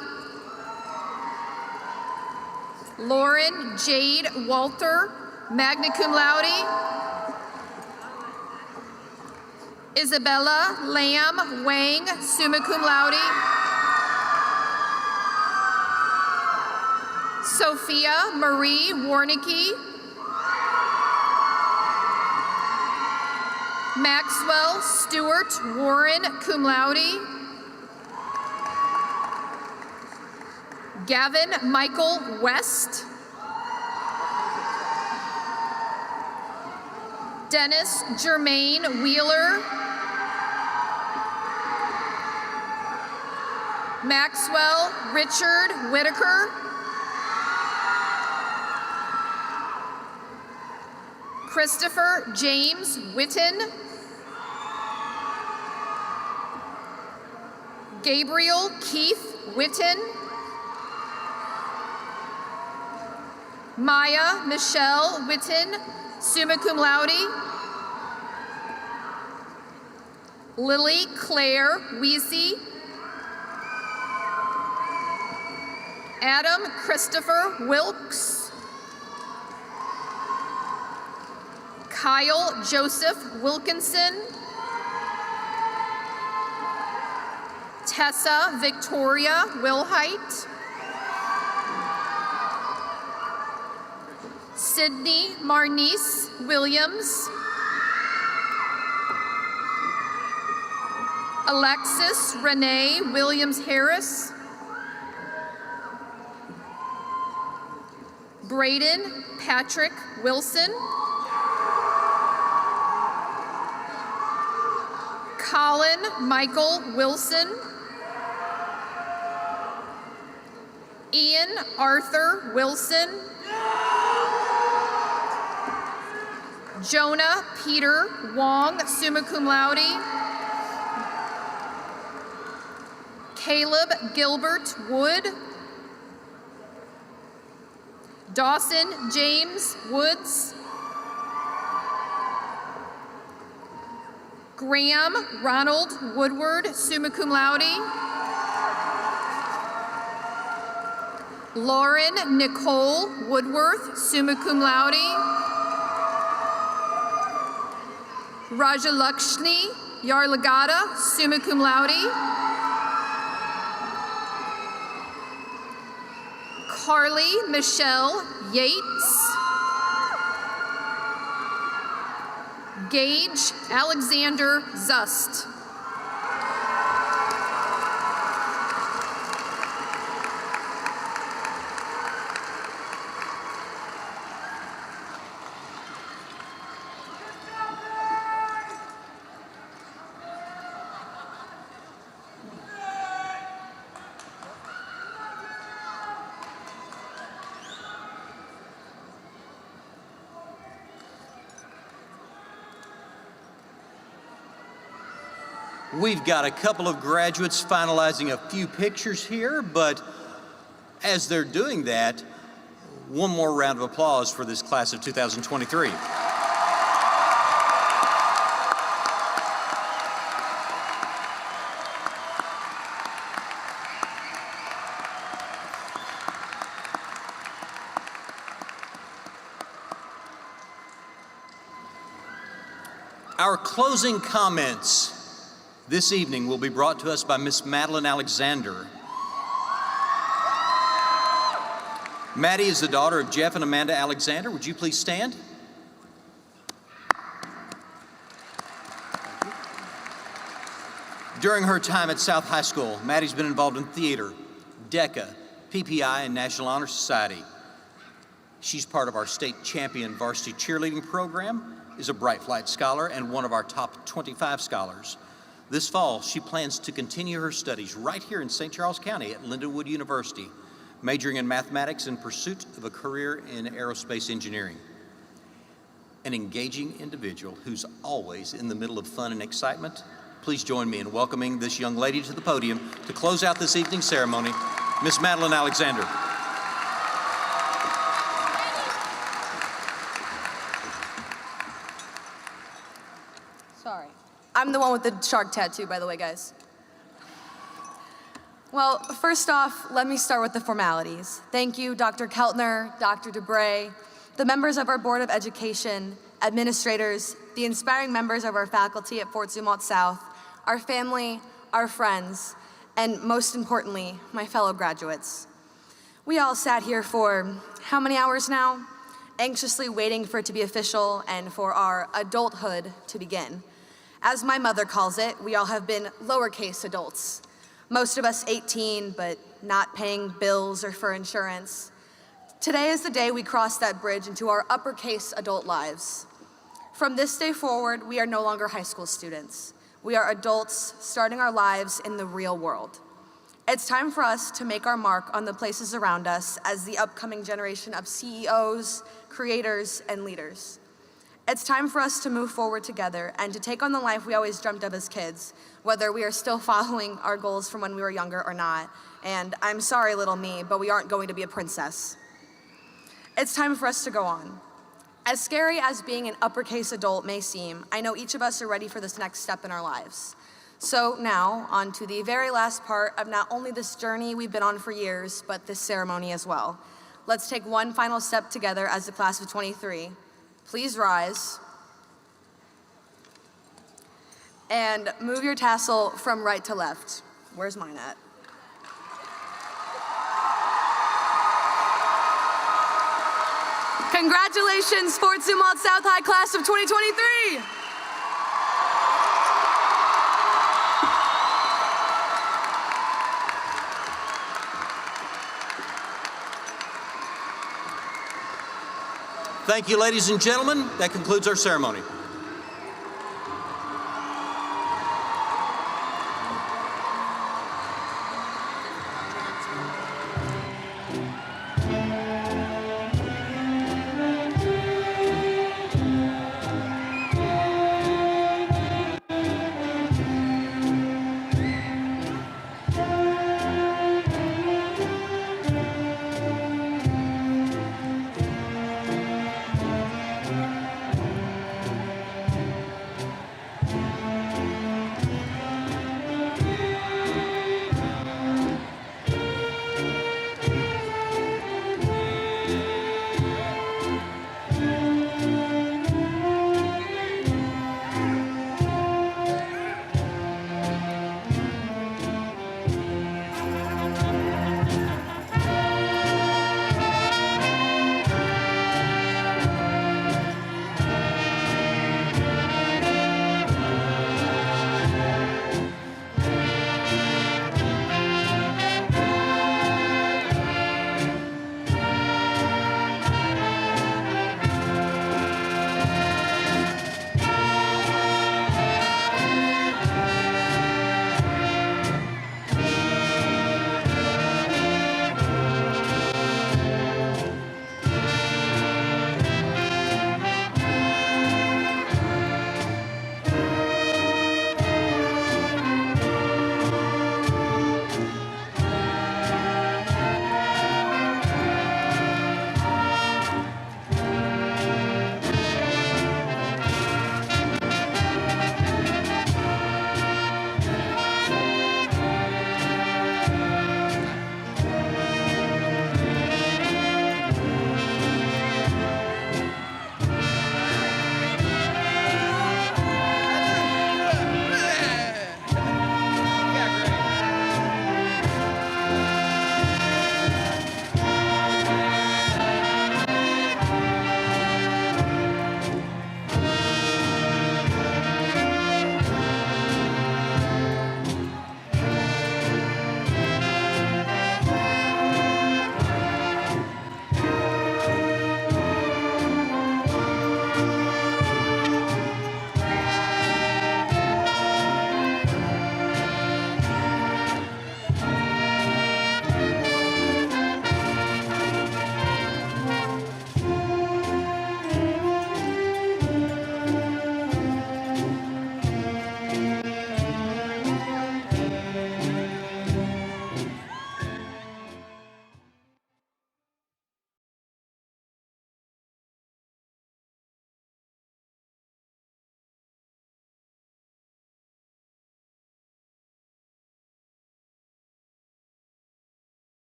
Lauren Jade Walter, magna cum laude. Isabella Lamb Wang, summa cum laude. Sophia Marie Warnicki. Maxwell Stewart Warren, cum laude. Gavin Michael West. Dennis Jermaine Wheeler. Maxwell Richard Whitaker. Christopher James Witten. Gabriel Keith Witten. Maya Michelle Witten, summa cum laude. Lily Claire Weesey. Adam Christopher Wilkes. Kyle Joseph Wilkinson. Tessa Victoria Wilhite. Sydney Marnice Williams. Alexis Renee Williams Harris. Braden Patrick Wilson. Colin Michael Wilson. Ian Arthur Wilson. Jonah Peter Wong, summa cum laude. Caleb Gilbert Wood. Dawson James Woods. Graham Ronald Woodward, summa cum laude. Lauren Nicole Woodworth, summa cum laude. Rajalakshmi Yarlagada, summa cum laude. Carly Michelle Yates. Gage Alexander Zust. We've got a couple of graduates finalizing a few pictures here, but as they're doing that, one more round of applause for this class of 2023. Our closing comments this evening will be brought to us by Miss Madeline Alexander. Maddie is the daughter of Jeff and Amanda Alexander. Would you please stand? During her time at South High School, Maddie's been involved in theater, DECA, PPI, and National Honor Society. She's part of our state champion varsity cheerleading program, is a Bright Flight Scholar, and one of our top 25 scholars. This fall, she plans to continue her studies right here in St. Charles County at Lindenwood University, majoring in mathematics in pursuit of a career in aerospace engineering. An engaging individual who's always in the middle of fun and excitement. Please join me in welcoming this young lady to the podium to close out this evening's ceremony, Miss Madeline Alexander. Sorry. I'm the one with the shark tattoo, by the way, guys. Well, first off, let me start with the formalities. Thank you, Dr. Keltner, Dr. Dubray, the members of our Board of Education, administrators, the inspiring members of our faculty at Fort Zumwalt South, our family, our friends, and most importantly, my fellow graduates. We all sat here for how many hours now? Anxiously waiting for it to be official and for our adulthood to begin. As my mother calls it, we all have been lowercase adults. Most of us 18, but not paying bills or for insurance. Today is the day we cross that bridge into our uppercase adult lives. From this day forward, we are no longer high school students. We are adults starting our lives in the real world. It's time for us to make our mark on the places around us as the upcoming generation of CEOs, creators, and leaders. It's time for us to move forward together and to take on the life we always dreamt of as kids, whether we are still following our goals from when we were younger or not. And I'm sorry, little me, but we aren't going to be a princess. It's time for us to go on. As scary as being an uppercase adult may seem, I know each of us are ready for this next step in our lives. So now, on to the very last part of not only this journey we've been on for years, but this ceremony as well. Let's take one final step together as the class of 23. Please rise. And move your tassel from right to left. Where's mine at? Congratulations, Fort Zumwalt South High class of 2023. Thank you, ladies and gentlemen. That concludes our ceremony.